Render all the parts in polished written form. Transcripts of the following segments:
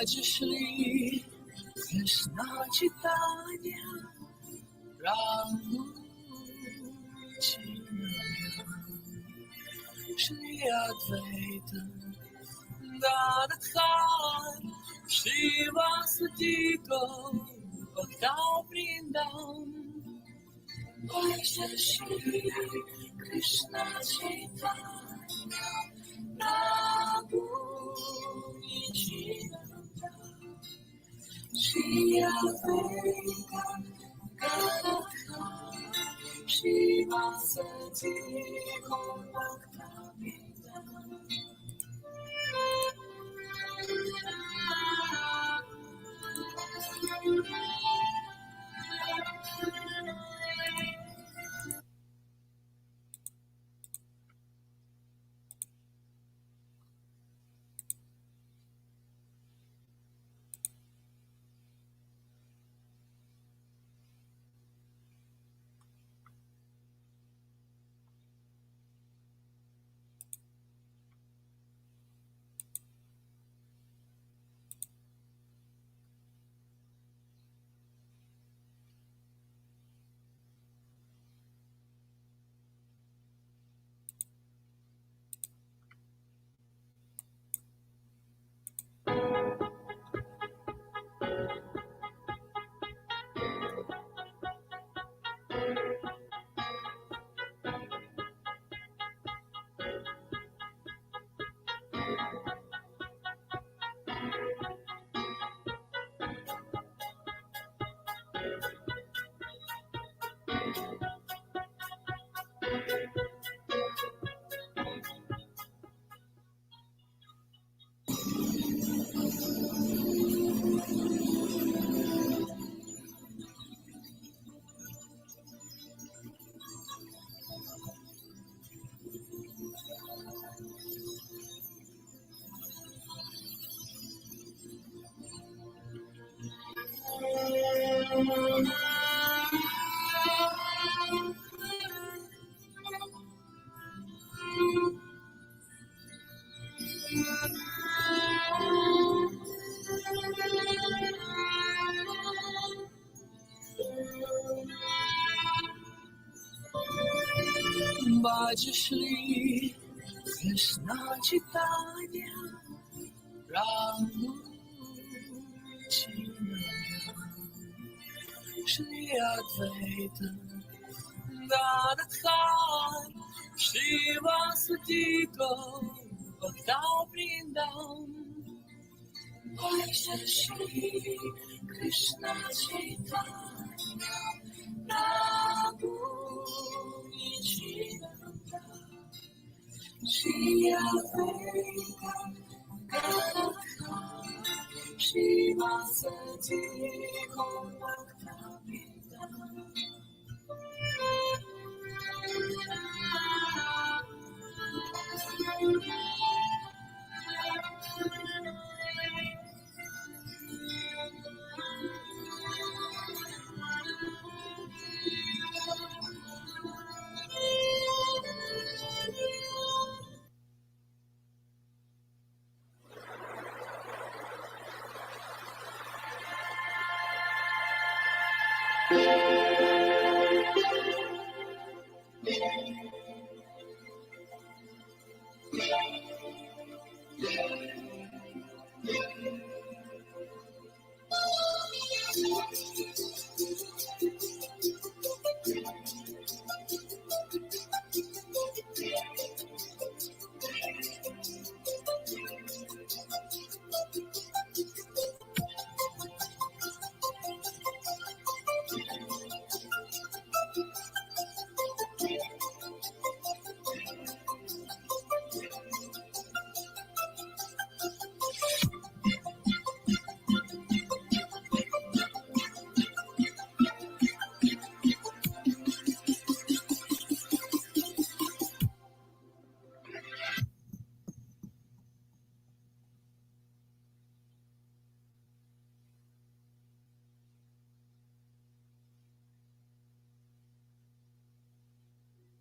Shri Krishna Chaitanya Ram Shri Advaita Gadadhar Shri Vasudhi Bhakta Vrindam Shri Krishna Chaitanya Prabhu Nityananda Shri Advaita Gadadhar Shri Vasudhi Bhakta Vrindam. Shri Krishna Chaitanya Ram Shri Advaita Gadadhar Shri Vasudhi Bhakta Vrindam Shri Krishna Chaitanya Prabhu Nityananda Shri Advaita Gadadhar Shri Vasudhi Bhakta Vrindam.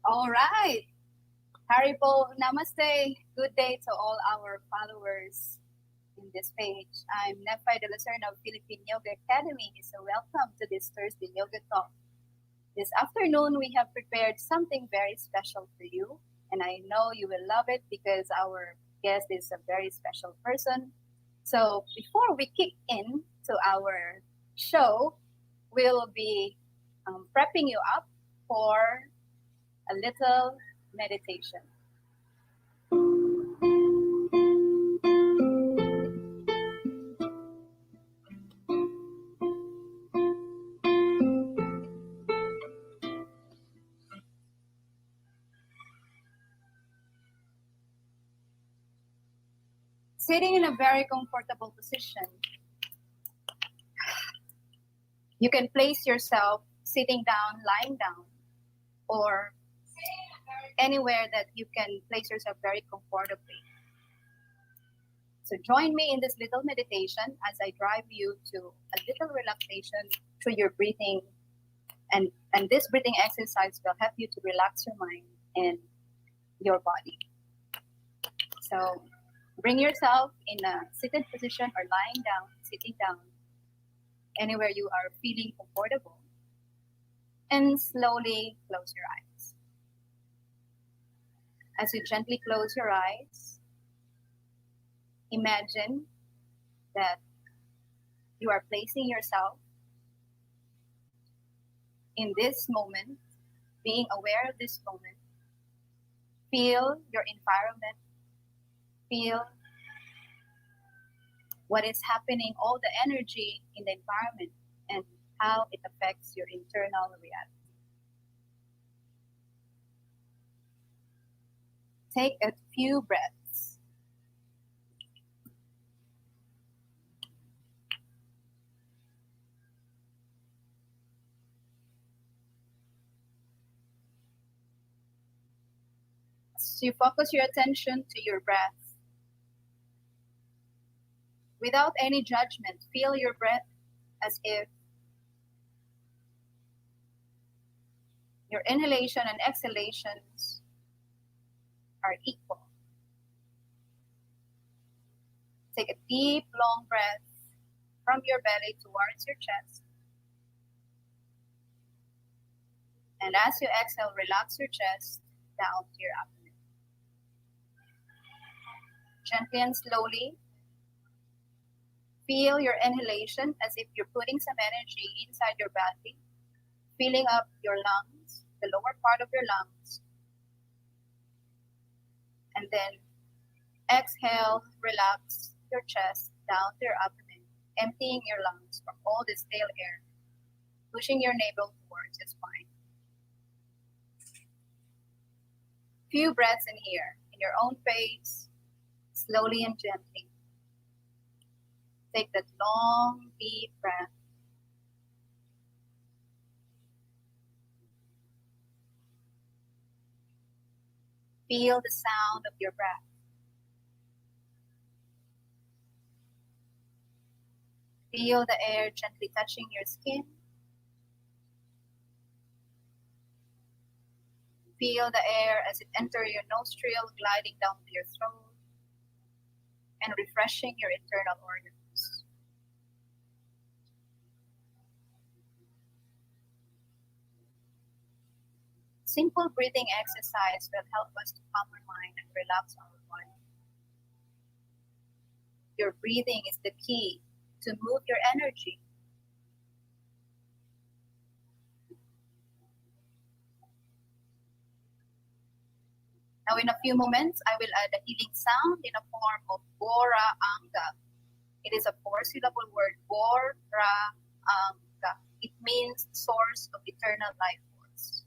All right. Haribo, namaste. Good day to all our followers in in this page. I'm Nephi Dala of Philippine Yoga Academy, so welcome to this Thursday Yoga Talk. This afternoon, we have prepared something very special for you, and I know you will love it because our guest is a very special person. So before we kick in to our show, we'll be prepping you up for a little meditation. Sitting in a very comfortable position. You can place yourself sitting down, lying down, or anywhere that you can place yourself very comfortably. So join me in this little meditation as I drive you to a little relaxation through your breathing. And this breathing exercise will help you to relax your mind and your body. So bring yourself in a seated position or lying down, sitting down, anywhere you are feeling comfortable. And slowly close your eyes. As you gently close your eyes, imagine that you are placing yourself in this moment, being aware of this moment. Feel your environment. Feel what is happening, all the energy in the environment, and how it affects your internal reality. Take a few breaths. As you focus your attention to your breath, without any judgment, feel your breath as if your inhalation and exhalations are equal. Take a deep, long breath from your belly towards your chest. And as you exhale, relax your chest down to your abdomen. Gently and slowly, feel your inhalation as if you're putting some energy inside your body, filling up your lungs, the lower part of your lungs. And then exhale, relax your chest down to your abdomen, emptying your lungs from all the stale air, pushing your navel towards your spine. Few breaths in here, in your own pace, slowly and gently. Take that long, deep breath. Feel the sound of your breath. Feel the air gently touching your skin. Feel the air as it enters your nostril, gliding down to your throat and refreshing your internal organs. Simple breathing exercise will help us to calm our mind and relax our body. Your breathing is the key to move your energy. Now, in a few moments, I will add a healing sound in a form of Gora Anga. It is a 4-syllable word, Gora Anga. It means source of eternal life force.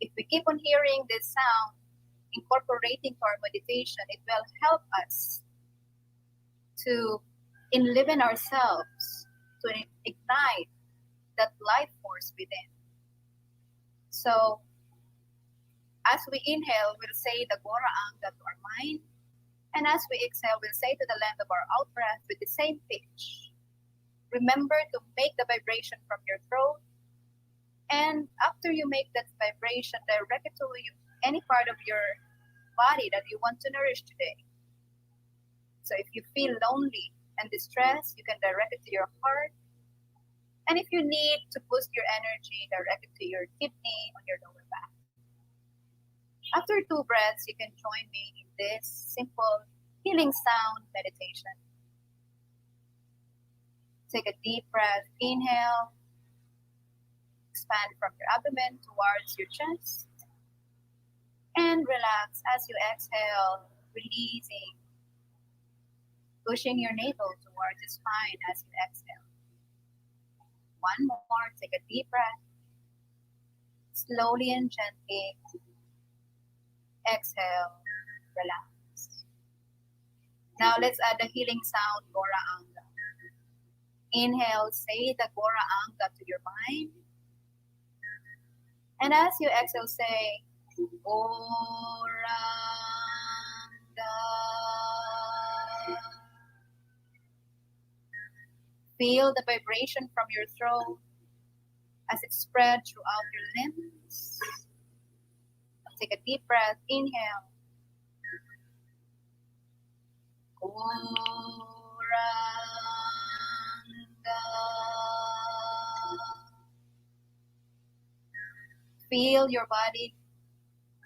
If we keep on hearing this sound, incorporating to our meditation, it will help us to enliven ourselves, to ignite that life force within. So, as we inhale, we'll say the Gora Anga to our mind. And as we exhale, we'll say to the length of our out-breath with the same pitch. Remember to make the vibration from your throat. And after you make that vibration, direct it to any part of your body that you want to nourish today. So if you feel lonely, and distress, you can direct it to your heart. And if you need to boost your energy, direct it to your kidney on your lower back. After 2 breaths, you can join me in this simple healing sound meditation. Take a deep breath, inhale, expand from your abdomen towards your chest, and relax as you exhale, releasing, pushing your navel towards the spine as you exhale. One more, take a deep breath, slowly and gently, exhale, relax. Now let's add the healing sound, Gora Anga. Inhale, say the Gora Anga to your mind. And as you exhale, say, Gora Anga. Feel the vibration from your throat as it spreads throughout your limbs. Take a deep breath, inhale. Gora Anga. Feel your body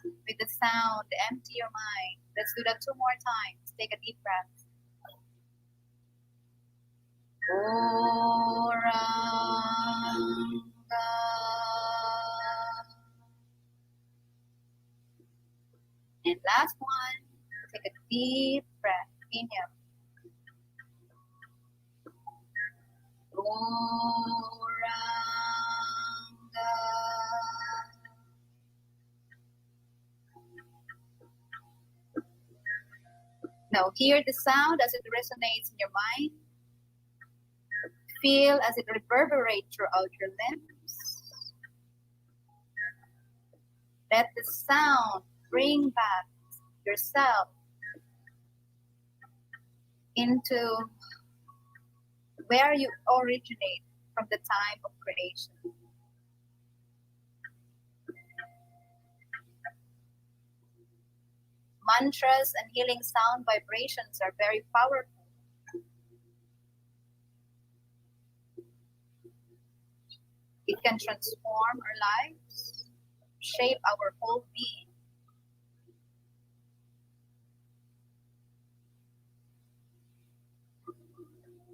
with the sound, empty your mind. Let's do that 2 more times. Take a deep breath. Gora Anga. And last one, take a deep breath. Inhale. Gora Anga. Now hear the sound as it resonates in your mind. Feel as it reverberates throughout your limbs. Let the sound bring back yourself into where you originate from the time of creation. Mantras and healing sound vibrations are very powerful. It can transform our lives, shape our whole being.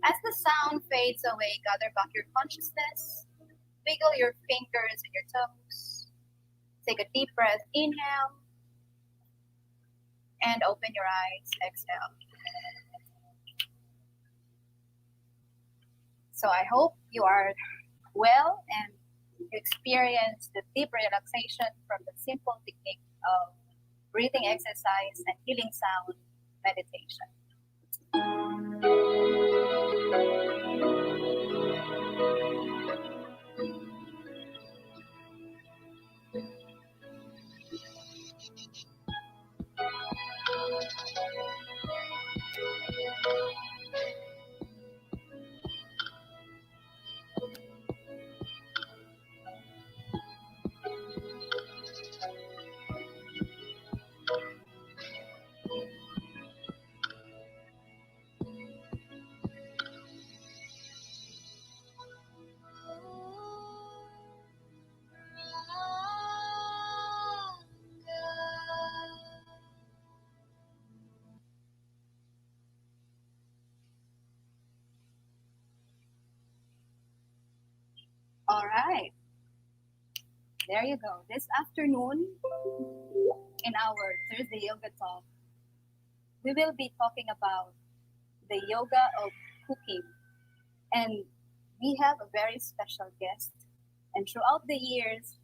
As the sound fades away, gather back your consciousness, wiggle your fingers and your toes. Take a deep breath, inhale, and open your eyes, exhale. So I hope you are well and you experience the deep relaxation from the simple technique of breathing exercise and healing sound meditation. All right. There you go. This afternoon, in our Thursday Yoga Talk, we will be talking about the yoga of cooking. And we have a very special guest. And throughout the years,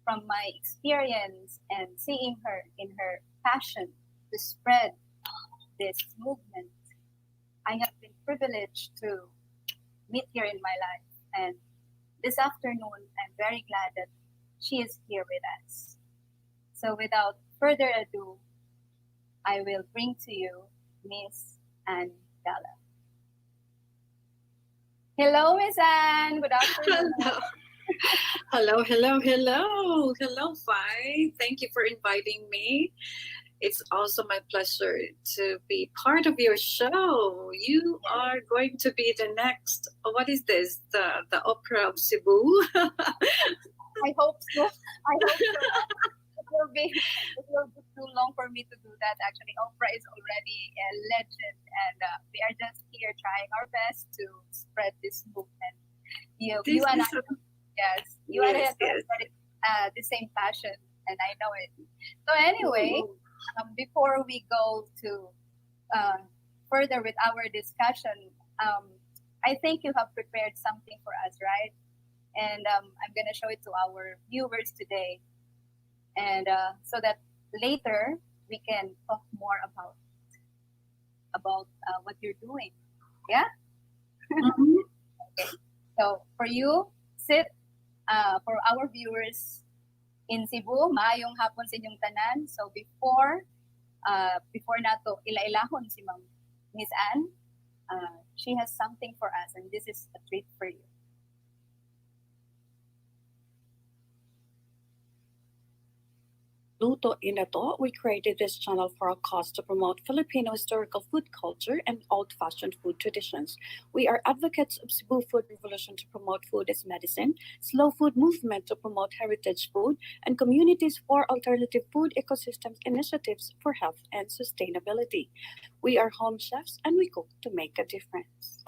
from my experience and seeing her in her passion to spread this movement, I have been privileged to meet her in my life. And this afternoon, I'm very glad that she is here with us. So without further ado, I will bring to you Miss Anne Dala. Hello, Miss Anne. Good afternoon. Hello. Hello, Fi. Thank you for inviting me. It's also my pleasure to be part of your show. You are going to be the next, what is this? The Opera of Cebu? I hope so. I hope so. It will be too long for me to do that. Actually, Oprah is already a legend, and we are just here trying our best to spread this movement. You and I, yes, you and I have the same passion, and I know it. So anyway, before we go to further with our discussion, I think you have prepared something for us, right? And I'm gonna show it to our viewers today, and so that later we can talk more about what you're doing. Yeah. Okay. So for you, sit. For our viewers in Cebu, maayong hapon sa inyong tanan. So before nato ila-ilahon si Ma'am Miss Anne, she has something for us, and this is a treat for you. Luto Inato, we created this channel for a cause to promote Filipino historical food culture and old-fashioned food traditions. We are advocates of Cebu Food Revolution to promote food as medicine, Slow Food Movement to promote heritage food, and communities for alternative food ecosystems initiatives for health and sustainability. We are home chefs and we cook to make a difference.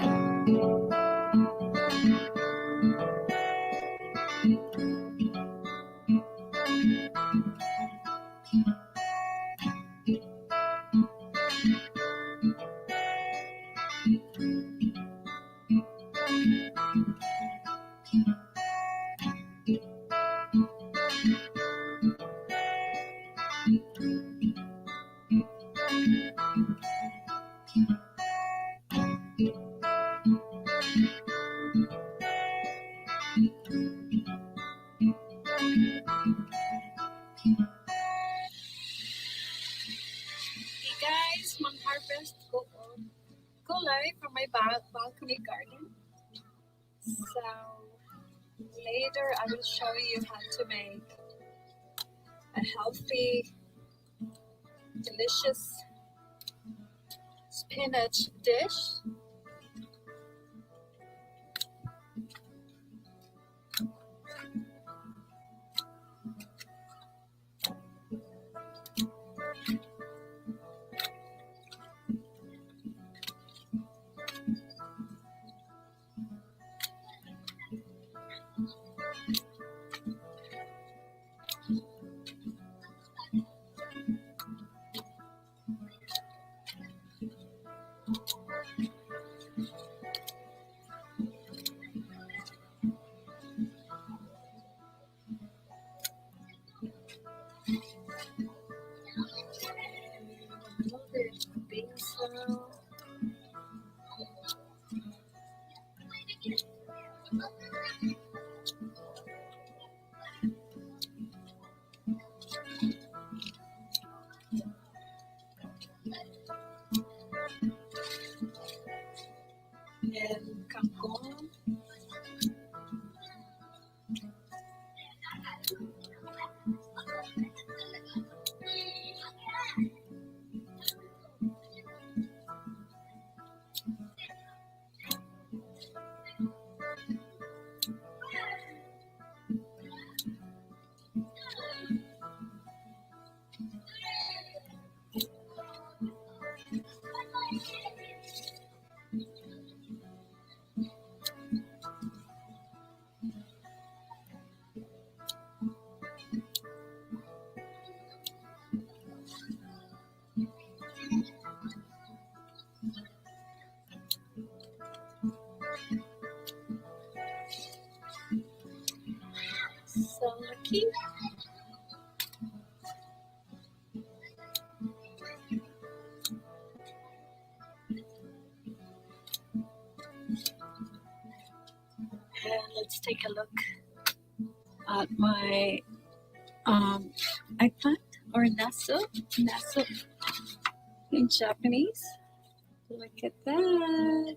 Hey guys, mag-harvest ko gulay from my balcony garden. So later I will show you how to make a healthy, delicious spinach dish. And kangkong. So lucky. And let's take a look at my eggplant or naso in Japanese. Look at that.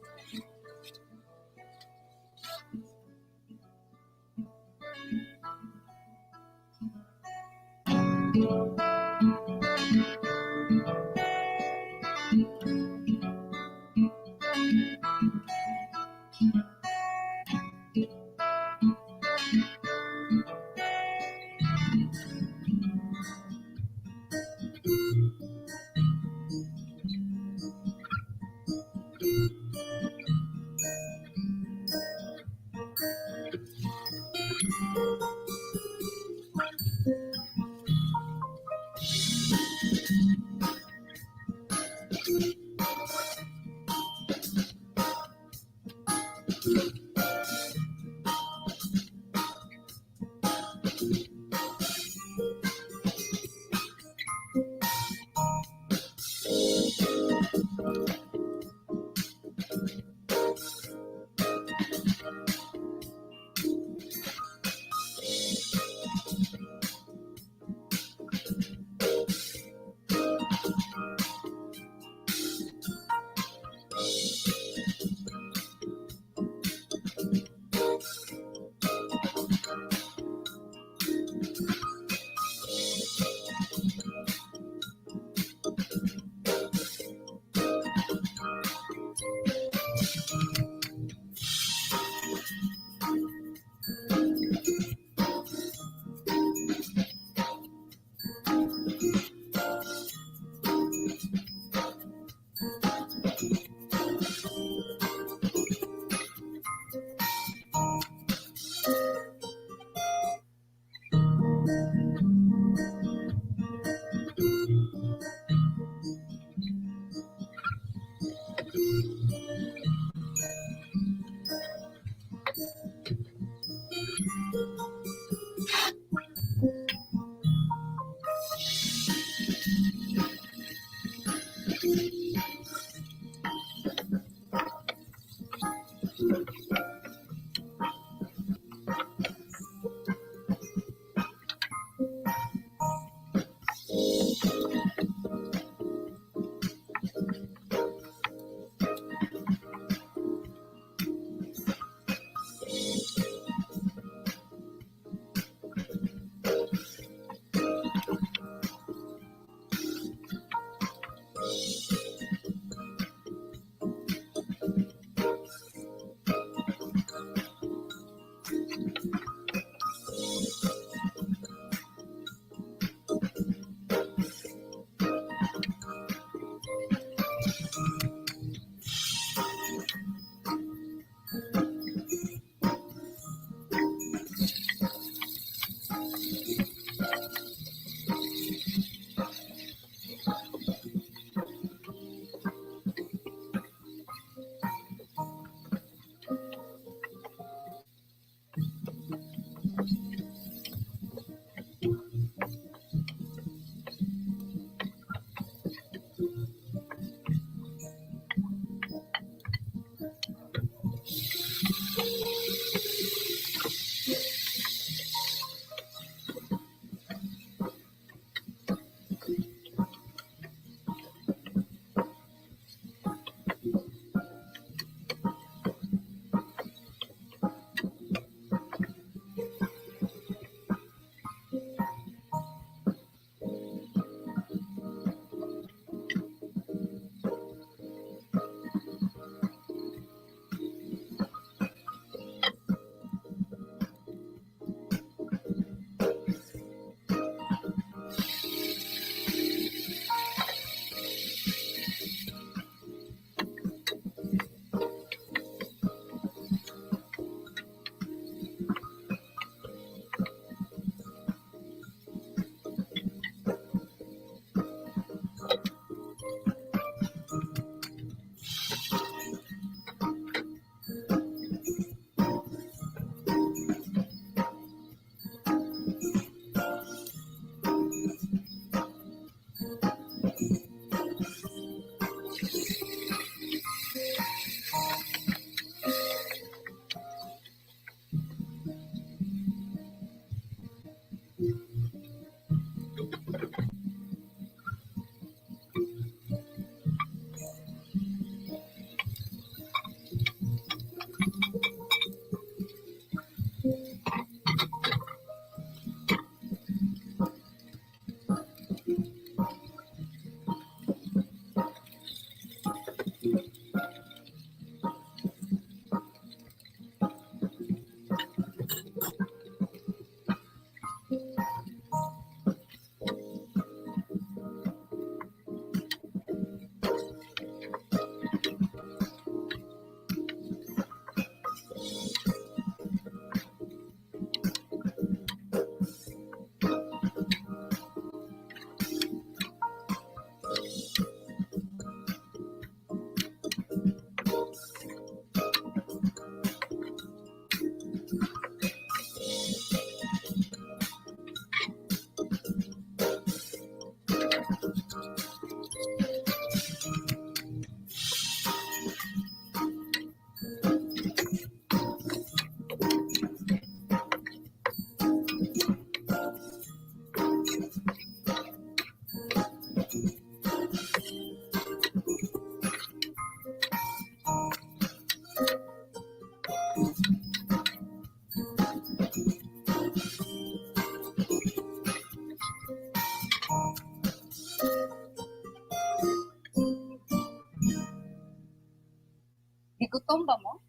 Gutom ba mo?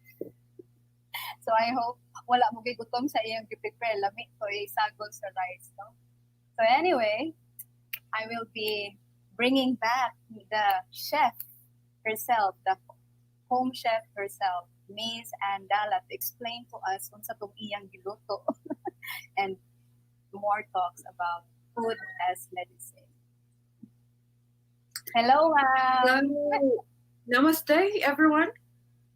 So I hope wala mo kay gutom sa iyang prepare lami ko isagol sa rice, no? So anyway, I will be bringing back the chef herself, the home chef herself, Miss Dala, to explain to us kung sa itong iyang giluto and more talks about food as medicine. Hello, ma'am. Hello. Namaste, everyone.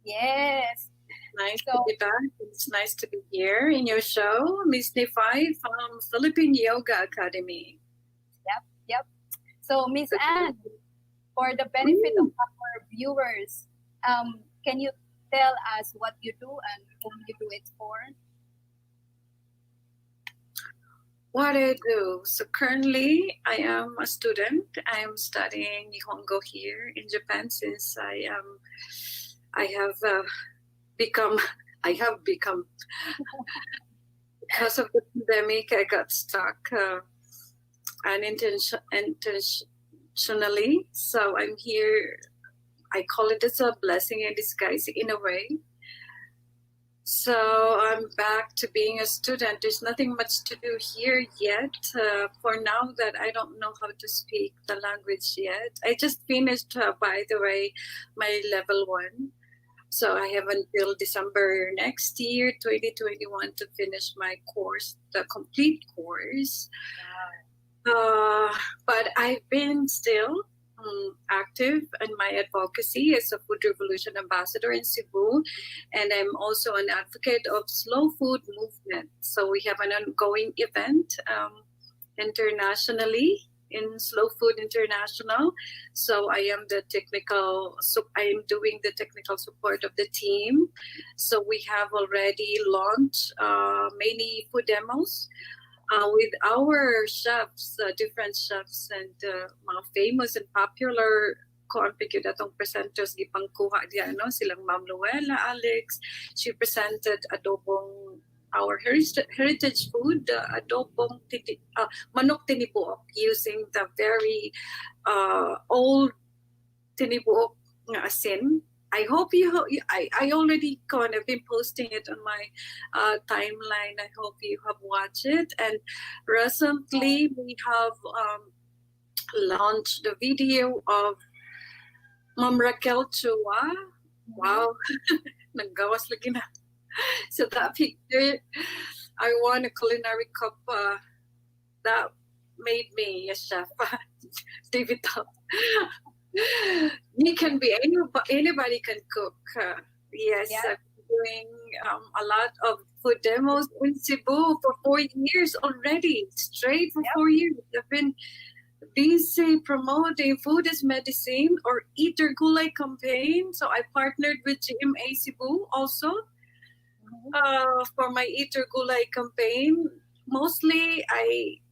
Yes. Nice So- to be back. It's nice to be here in your show, Miss Nifai from Philippine Yoga Academy. Yep. So, Miss Anne, for the benefit of our viewers, can you tell us what you do and whom you do it for? What I do. So currently, I am a student. I am studying Nihongo here in Japan since I have become because of the pandemic. I got stuck unintentionally. So I'm here. I call it as a blessing in disguise in a way. So I'm back to being a student. There's nothing much to do here yet. For now that I don't know how to speak the language yet. I just finished, by the way, my level 1. So I have until December next year, 2021, to finish my course, the complete course. But I've been still active in my advocacy as a Food Revolution Ambassador in Cebu, and I'm also an advocate of slow food movement. So we have an ongoing event internationally in Slow Food International. So I am the technical, so I am doing the technical support of the team. So we have already launched many food demos with our chefs, different chefs, and mga famous and popular ko-ambigyo datong presenters gipangkuha diyan, no? Silang Ma'am Luella Alex. She presented adobong, our heritage food, adobong manok tinibuok, using the very old tinibuok nga asin. I hope I already kind of been posting it on my timeline. I hope you have watched it. And recently we have launched the video of Ma'am Raquel Chua. Wow, naggawas lagi na. So that picture, I won a culinary cup that made me a chef. David Top. You can be anybody can cook. Yes, Yeah. I've been doing a lot of food demos in Cebu for 4 years already, straight for 4 years. I've been busy promoting food as medicine or Eat Your Gulay campaign. So I partnered with GMA Cebu also for my Eat Your Gulay campaign. Mostly I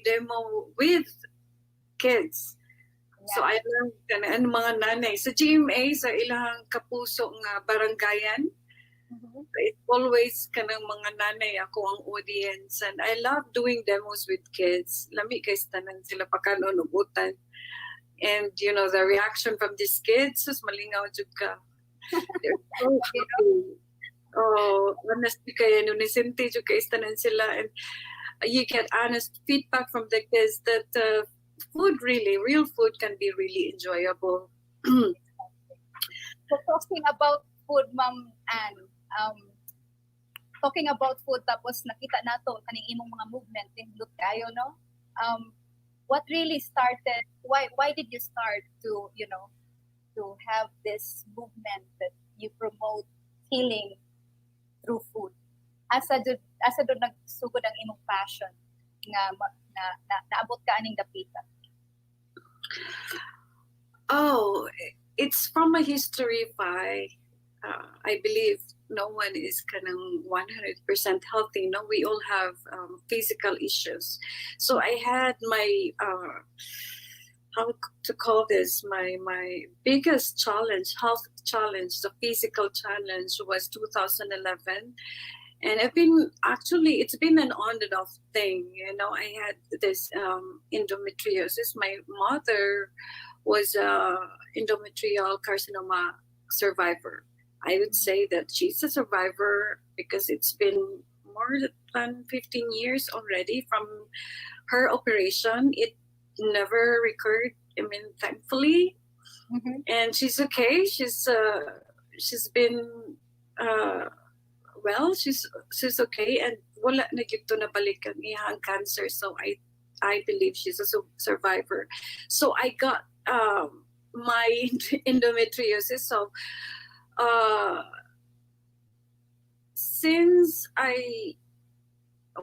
demo with kids. So I learned and mga nanay sa GMA sa ilang kapuso nga barangayan. It's always kanang mga nanay ako ang audience, and I love doing demos with kids. Lami kay tanan sila pakanunugutan. And you know the reaction from these kids is malingaw jud ka. They're so happy. Oh, honestly kaya nunisente jud kay tanan sila, and you get honest feedback from the kids that food, real food can be really enjoyable. So talking about food, Ma'am Anne, talking about food, tapos nakita nato kaning imong mga movement in kayo, no? What really started? Why did you start to to have this movement that you promote healing through food? Asa do nagsugod ang imong passion nga naabot ka aning dapita? Oh, it's from a history by I believe no one is kanang 100% healthy. No, we all have physical issues. So I had my how to call this, my biggest challenge, health challenge, the physical challenge was 2011. And it's been an on and off thing. You know, I had this endometriosis. My mother was a endometrial carcinoma survivor. I would say that she's a survivor because it's been more than 15 years already from her operation. It never recurred, I mean, thankfully. Mhm. And she's okay. She's been well. She's okay, and wala na gyud to nabalik ang iyang cancer. So I believe she's a survivor. So I got my endometriosis. So since I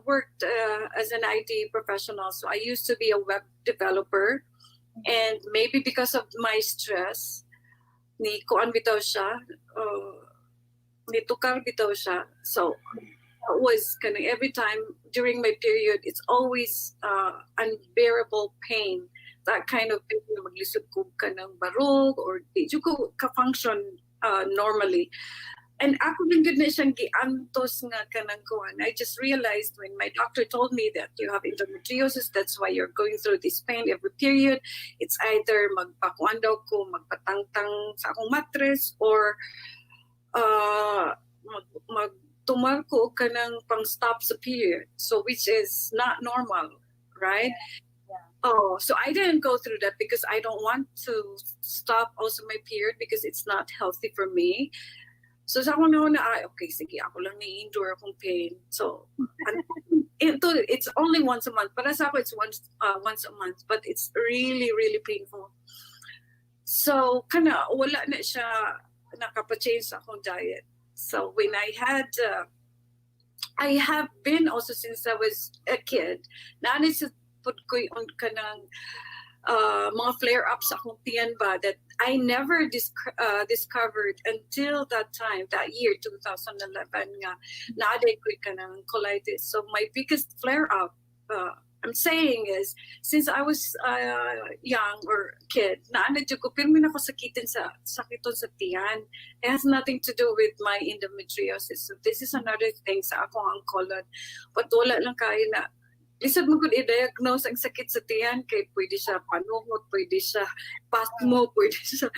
worked as an IT professional, so I used to be a web developer, and maybe because of my stress, ni kuan bitaw siya, ni tukar bitaw siya. So it was kind of every time during my period, it's always unbearable pain. That kind of pain, maglisod ko ka ng barog or di ko ka-function normally. And ako din gud na siyang giantos nga kanang kuan. I just realized when my doctor told me that you have endometriosis, that's why you're going through this pain every period. It's either magpakuan daw ko, magpatangtang sa akong mattress, or magtumar ko kanang pang stop sa period. So which is not normal, right? Oh, so I didn't go through that because I don't want to stop also my period because it's not healthy for me. So sa ako na okay, sige, ako lang ni-endure akong pain. So, it's only once a month. Para sa ako, it's once a month. But it's really, really painful. So, wala na siya nakapa-change sa akong diet. So, when I have been also since I was a kid, naanay sa put ko yung kanang mga flare-ups sa akong tiyan ba that I never discovered until that time, that year, 2011, nga, naaday ko ka ng colitis. So my biggest flare-up, I'm saying is, since I was young or kid, naaday ko, pero may ako sakiton sa tiyan. It has nothing to do with my endometriosis. So this is another thing sa akong ang colon. But wala lang kaya na, lisod mo kung i-diagnose ang sakit sa tiyan, kay pwede siya panungot, pwede siya pasmo, pwede siya,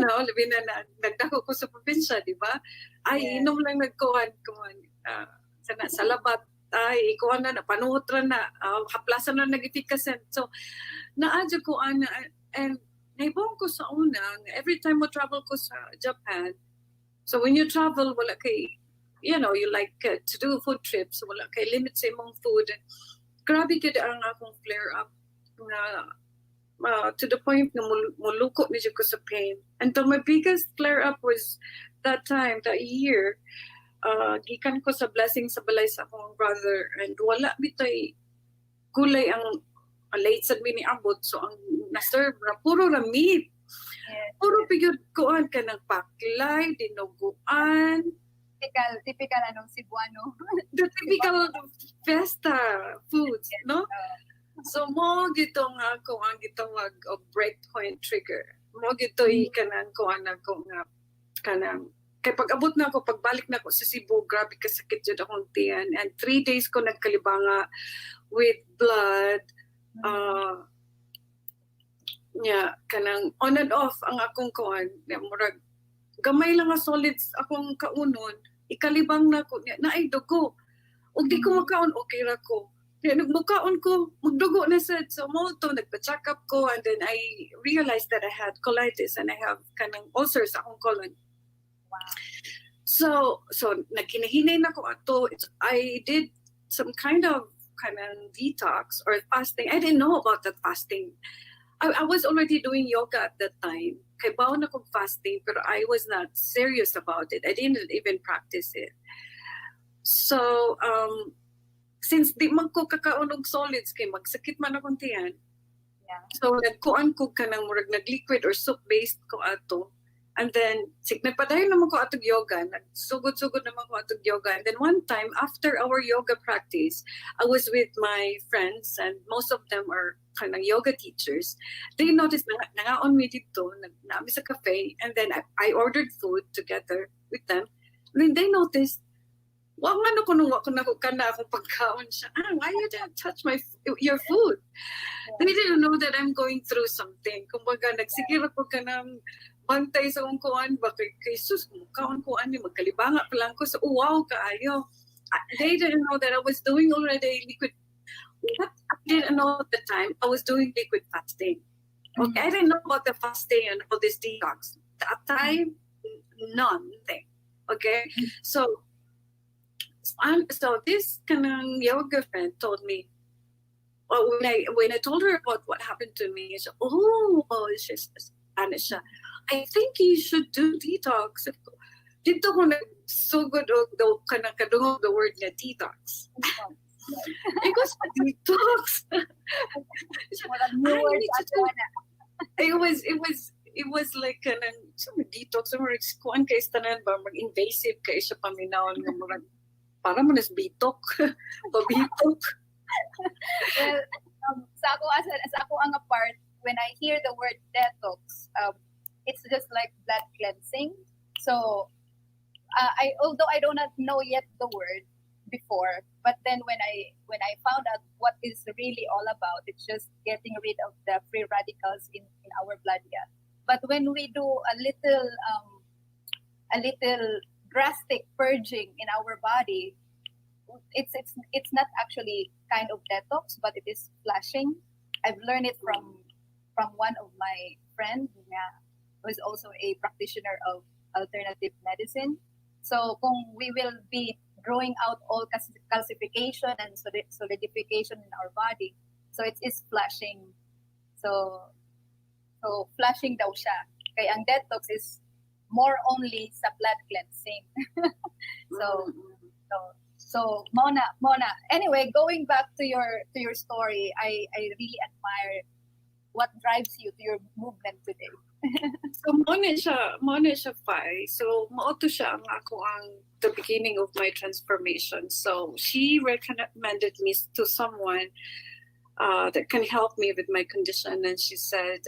labi na nagdako ko sa probinsya, di ba? Ay, inom lang nagkuhan, sa labat, ay, ikuhan na, panungot na, haplasan na nag-ifikasan. So, naadyo ko, and naibong ko sa unang, every time mo travel ko sa Japan, so when you travel, wala kay, you like to do food trips, wala kay limit sa imong food. Grabe gid ang akong flare up na to the point na muluko ni ko sa pain. And so my biggest flare up was that year, gikan ko sa blessing sa balay sa akong brother, and wala bitay gulay ang late sad mi ni abot, so ang na-serve na puro ra meat. Puro pigod kuan ka ng paklay, dinuguan. Typical anong Cebuano. The typical festa foods, no? So mo gito nga ko ang gitawag og break point trigger. Mo gito kanang kuan ako nga kanang kay pag-abot na ako, pagbalik na ako sa Cebu, grabe kasakit jud akong tiyan, and 3 days ko nagkalibanga with blood. Kanang on and off ang akong kuan, murag gamay lang nga solids akong kaunon, ikalibang na ko, naay dugo. Ug di ko makaon, okay ra ko. Nagmukaon ko, magdugo na sad. So mo to, nagpa-check up ko, and then I realized that I had colitis and I have kanang ulcers akong colon. Wow. So nagkinahinay na ko ato. I did some kind of detox or fasting. I didn't know about that fasting. I was already doing yoga at that time. Kay bawon akong fasting, pero I was not serious about it. I didn't even practice it. So, since di man ko kakaon og solids, kay magsakit man akong tiyan. Yeah. So, nagkuan ko kanang murag nag-liquid or soup-based ko ato. And then, nagpadayon naman ko atog yoga. Nagsugod-sugod naman ko atog yoga. And then one time, after our yoga practice, I was with my friends, and most of them are kanang yoga teachers. They noticed na nangaon mi dito, nami sa cafe, and then I ordered food together with them. And then they noticed, wag nga no kuno ko na akong pagkaon siya. Why you didn't touch your food? They didn't know that I'm going through something. Kumbaga, nagsigil ako ka ng bantay sa akong kuan ba kay sus kaon ko ani magkalibanga pa lang ko sa wow kaayo. They didn't know that I was doing already liquid. What I didn't know at the time I was doing liquid fasting. Okay, I didn't know about the fasting and all this detox. That time, nothing. Okay, so this kanang yoga friend told me. Well, when I told her about what happened to me, she said, it's just ano siya. I think you should do detox. Dito ko nagsugod og daw kanang kadungog the word nga detox. Because detox. It was like kanang detox or kuan kay tanan ba mag invasive kay siya paminawon nga murag para man is bitok. Pabitok. Well, sa ako ang part, when I hear the word detox, it's just like blood cleansing. So, although I do not know yet the word before, but then when I found out what is really all about, it's just getting rid of the free radicals in our blood. Yeah. But when we do a little drastic purging in our body, it's not actually kind of detox, but it is flushing. I've learned it from one of my friends who is also a practitioner of alternative medicine. So kung we will be drawing out all calcification and solidification in our body, so it is flushing. So flushing daw siya. Kaya ang detox is more only sa blood cleansing. So Mona. Anyway, going back to your story, I really admire what drives you to your movement today. So Mona siya Fai. So mauto siya ang the beginning of my transformation. So she recommended me to someone that can help me with my condition, and she said,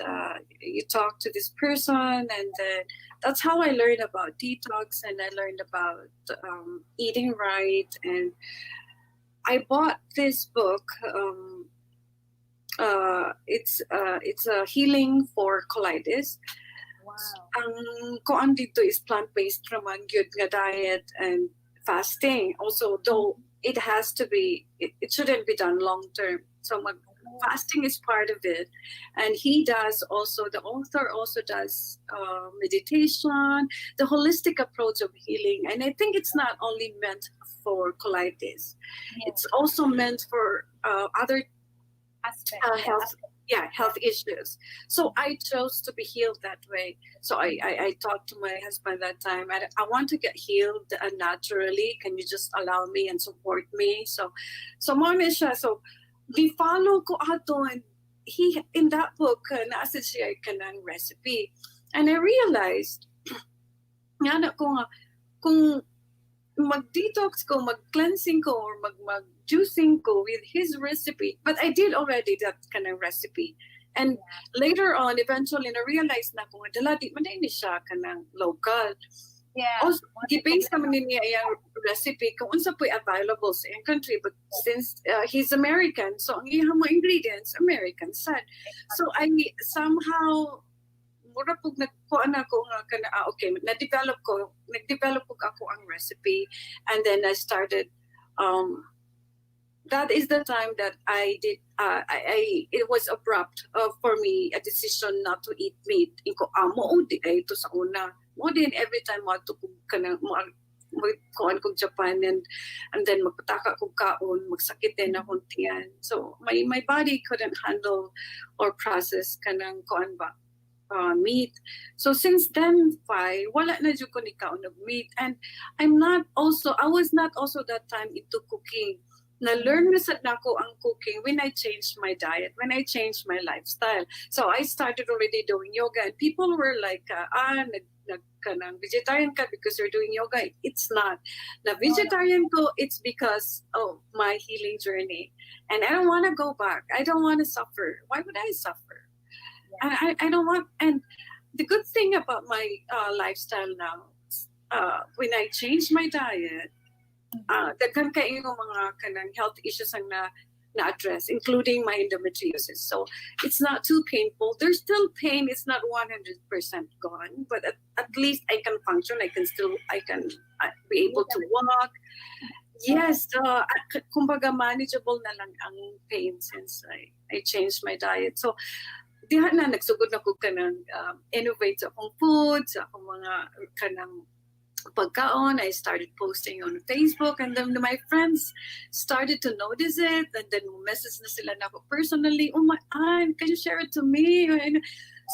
you talk to this person, and then that's how I learned about detox, and I learned about eating right. And I bought this book. It's a healing for colitis. Wow. Ang kuan dito is plant-based naman good nga diet and fasting. Also, though it has to be, it shouldn't be done long term. So fasting is part of it, and he does also. The author also does meditation, the holistic approach of healing, and I think it's not only meant for colitis; it's also meant for other health issues. So I chose to be healed that way. So I talked to my husband that time. I want to get healed naturally. Can you just allow me and support me? So Mona siya. So we follow ko ato, and he in that book nasa siya kanang recipe, and I realized nga ko nga kung mag-detox ko, mag-cleansing ko, or mag-juicing ko with his recipe. But I did already that kind of recipe. And later on, eventually, I realized na kung dala di man ni siya kanang local. Yeah. Also, based naman niya yung recipe kung unsa po available sa iyang country. But since he's American, so ang iyang mga ingredients, American sad. So I somehow mura pug nagkuan ako nga kana okay, nagdevelop ko ako ang recipe, and then I started that is the time that I did it was abrupt for me, a decision not to eat meat. Inko mo di ay to sa una mo din every time mo to kana mo kuan kog Japan, and then magpataka kog kaon, magsakit din akong tiyan. So my body couldn't handle or process kanang kuan ba meat. So since then, wala na jud ko ni kaon of meat, and I was not also that time into cooking. Na-learn na sad nako ang cooking when I changed my diet, when I changed my lifestyle. So I started already doing yoga, and people were like, kanang vegetarian ka because you're doing yoga. It's not. Na vegetarian ko, it's because of my healing journey. And I don't want to go back. I don't want to suffer. Why would I suffer? And I don't want. And the good thing about my lifestyle now, when I changed my diet, daghan kayo mga kanang health issues ang na-address, including my endometriosis. So it's not too painful. There's still pain. It's not 100% gone, but at least I can function. I can be able to walk. Yes, kumbaga manageable na lang ang pain since I changed my diet. So diha na nagsugod na ko kanang innovate sa akong food, sa akong mga kanang pagkaon. I started posting on Facebook, and then my friends started to notice it, and then message na sila na ako personally, oh my aunt, can you share it to me? And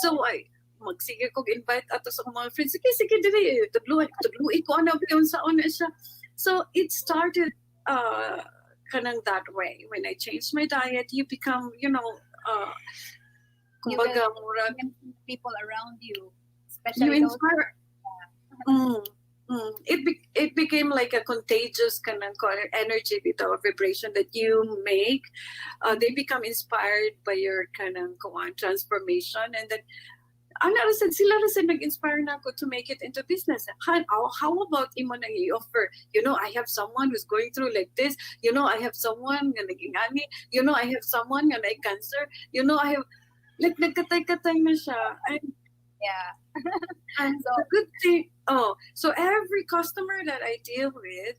so I magsige ko invite ato sa mga friends, sige dili, tudluin ko ano yun sa una siya. So it started kanang that way. When I changed my diet, you become, kumbaga, people around you, you especially those inspire. It became like a contagious kind of energy or vibration that you make. They become inspired by your kind of transformation, and then sila nag-inspire na ako to make it into business. How about imo nang i-offer? I have someone who's going through like this. I have someone nga naging ani. I have someone nga cancer. I have like nagkatay-katay na siya. yeah. And so the good thing, so every customer that I deal with,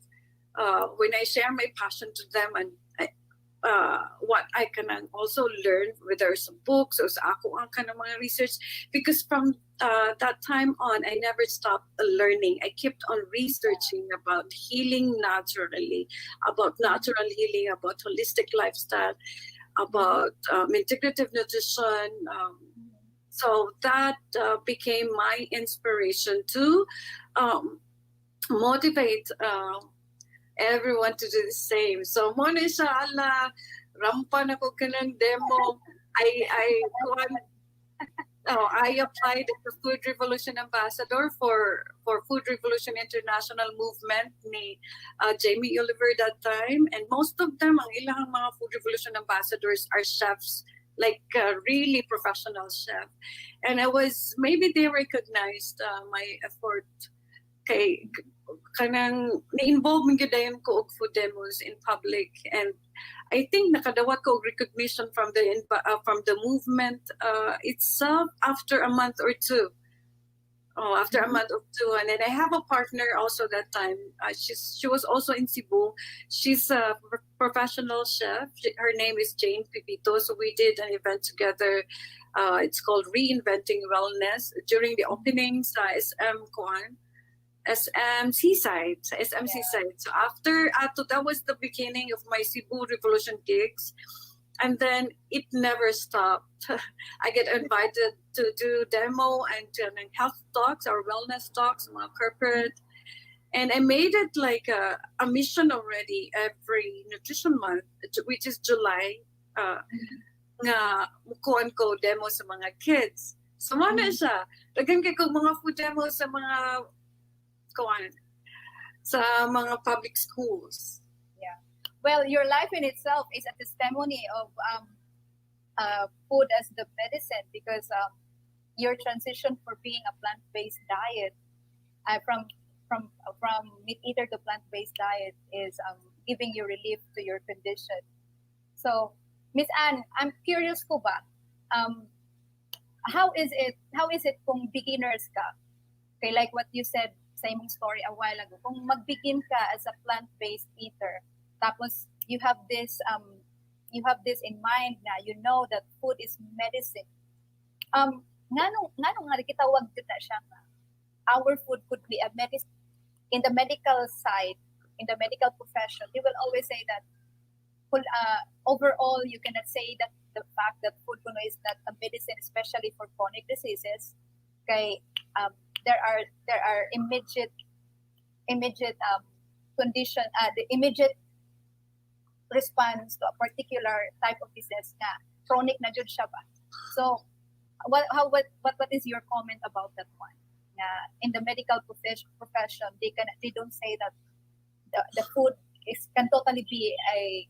when I share my passion to them and what I can also learn, whether some books or sa ako ang kanang mga research, because from that time on, I never stopped learning. I kept on researching about healing naturally, about natural healing, about holistic lifestyle, about integrative nutrition. So that became my inspiration to motivate everyone to do the same. So mo na siya, rampan ako kanang demo. I applied as a Food Revolution Ambassador for Food Revolution International Movement ni Jamie Oliver that time. And most of them, ang ilang mga Food Revolution Ambassadors are chefs, like really professional chef. And maybe they recognized my effort kay kanang na-involve man gyud dayon ko og food demos in public, and I think nakadawat ko og recognition from the movement itself after a month or two. After a month or two, and then I have a partner also that time. She was also in Cebu. She's a professional chef. Her name is Jane Pipito. So we did an event together. It's called Reinventing Wellness during the opening sa SM Seaside. So after that was the beginning of my Cebu Revolution gigs. And then it never stopped. I get invited to do demo and to health talks or wellness talks, mga corporate. And I made it like a mission already every nutrition month, which is July, nga mukuan ko demo sa mga kids. So mana siya. Dagan kay ko mga food demo sa mga public schools. Well, your life in itself is a testimony of food as the medicine, because your transition for being a plant-based diet from meat eater to plant-based diet is giving you relief to your condition. So, Miss Anne, I'm curious ko ba, how is it kung beginners ka? Okay, like what you said sa imong story a while ago, kung mag-begin ka as a plant-based eater, tapos you have this in mind na you know that food is medicine. Nganong nga gitawag kita siya nga our food could be a medicine. In the medical side, in the medical profession, they will always say that overall you cannot say that the fact that food kuno is not a medicine, especially for chronic diseases. Okay, there are immediate condition, the immediate response to a particular type of disease na chronic na jud siya ba. So what is your comment about that one? In the medical profession, they don't say that the food can totally be a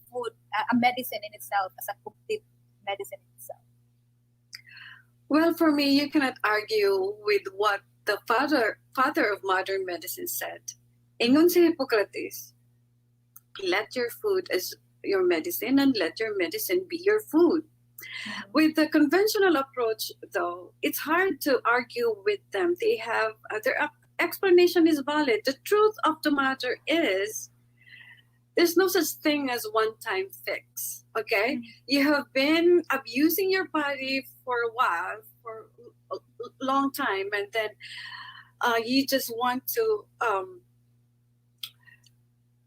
food, a medicine in itself, as a complete medicine in itself. Well, for me, you cannot argue with what the father of modern medicine said. Ingon si Hippocrates, Let your food as your medicine, and let your medicine be your food. With the conventional approach, though, it's hard to argue with them. They have their explanation is valid. The truth of the matter is, there's no such thing as one-time fix. Okay, you have been abusing your body for a while, for a long time, and then you just want to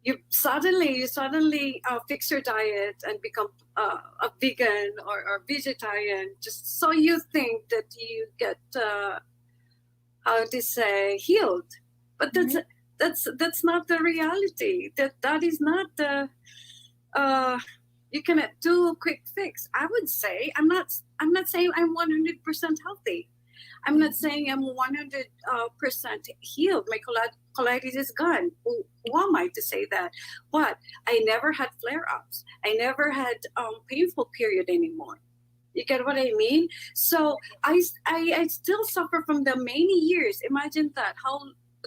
you suddenly fix your diet and become a vegan or vegetarian, just so you think that you get how to say healed. But that's not the reality. That is not the you cannot do a quick fix. I would say I'm not saying I'm 100% healthy. I'm not saying I'm 100% healed. My colitis is gone. Who am I to say that? But I never had flare-ups. I never had painful period anymore. You get what I mean? So I still suffer from the many years. Imagine that.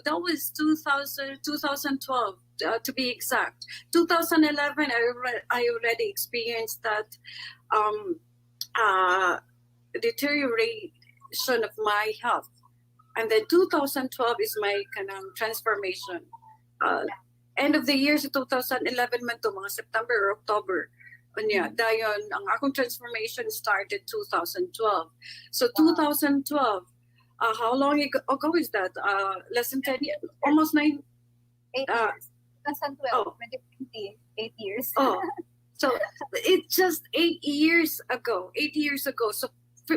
That was 2012 to be exact. 2011, I already experienced that deterioration of my health. And then 2012 is my kind of transformation. End of the year sa 2011 man to, mga September or October. Unya, dayon, ang akong transformation started 2012. So 2012, how long ago is that? Less than 10 years? Almost 9? 8 years. 2012, 2020, 8 years. So it's just 8 years ago. 8 years ago. So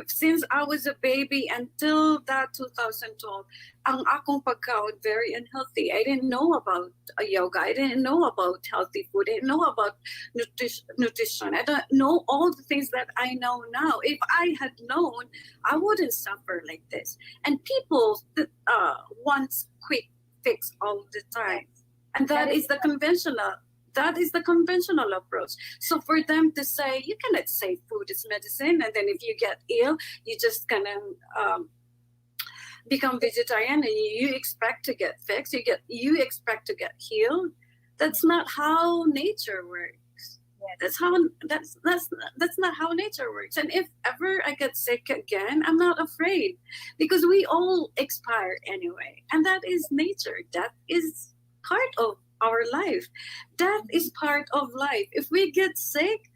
since I was a baby until that 2012, ang akong pagkaon very unhealthy. I didn't know about yoga. I didn't know about healthy food. I didn't know about nutrition. I don't know all the things that I know now. If I had known, I wouldn't suffer like this. And people want quick fix all the time. And that is the conventional. That is the conventional approach. So for them to say, you cannot say food is medicine, and then if you get ill, you just gonna become vegetarian and you expect to get fixed. You expect to get healed. That's not how nature works. That's not how nature works. And if ever I get sick again, I'm not afraid, because we all expire anyway, and that is nature. Death is part of our life. Death is part of life. If we get sick,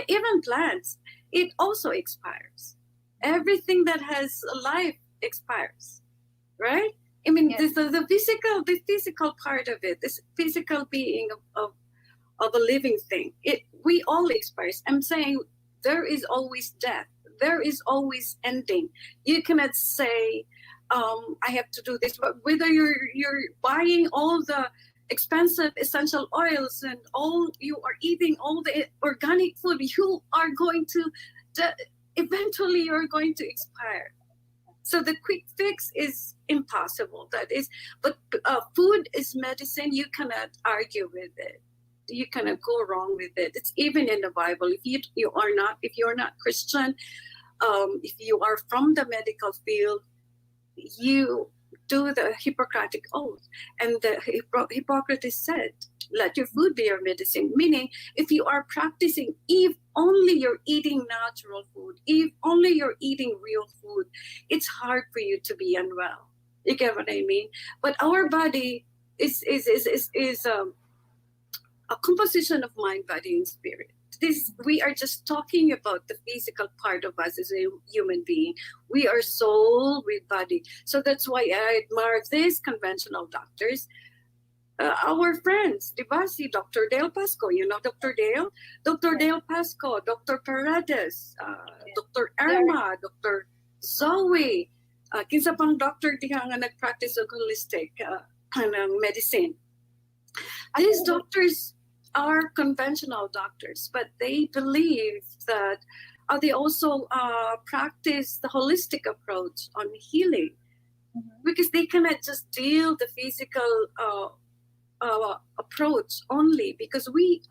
even plants, it also expires. Everything that has life expires, right? I mean, the physical part of it, this physical being of a living thing, we all expires. I'm saying there is always death. There is always ending. You cannot say, I have to do this. But whether you're buying all the expensive essential oils and you are eating all the organic food, you are going to eventually you're going to expire. So the quick fix is impossible. But food is medicine. You cannot argue with it. You cannot go wrong with it. It's even in the Bible. If you're not Christian, if you are from the medical field, you do the Hippocratic oath, and the Hippocrates said, "Let your food be your medicine." Meaning, if you are practicing, if only you're eating natural food, if only you're eating real food, it's hard for you to be unwell. You get what I mean? But our body is a composition of mind, body, and spirit. We are just talking about the physical part of us as a human being. We are soul with body. So that's why I admire these conventional doctors. Our friends, si Dr. Dale Pasco, you know Dr. Dale? Dr. Dale Pasco, Dr. Paredes, Dr. Irma, Dr. Zoe, kinsa pang doctor diha nga nag-practice of holistic medicine. These doctors are conventional doctors, but they believe that they also practice the holistic approach on healing, because they cannot just deal the physical approach only, because we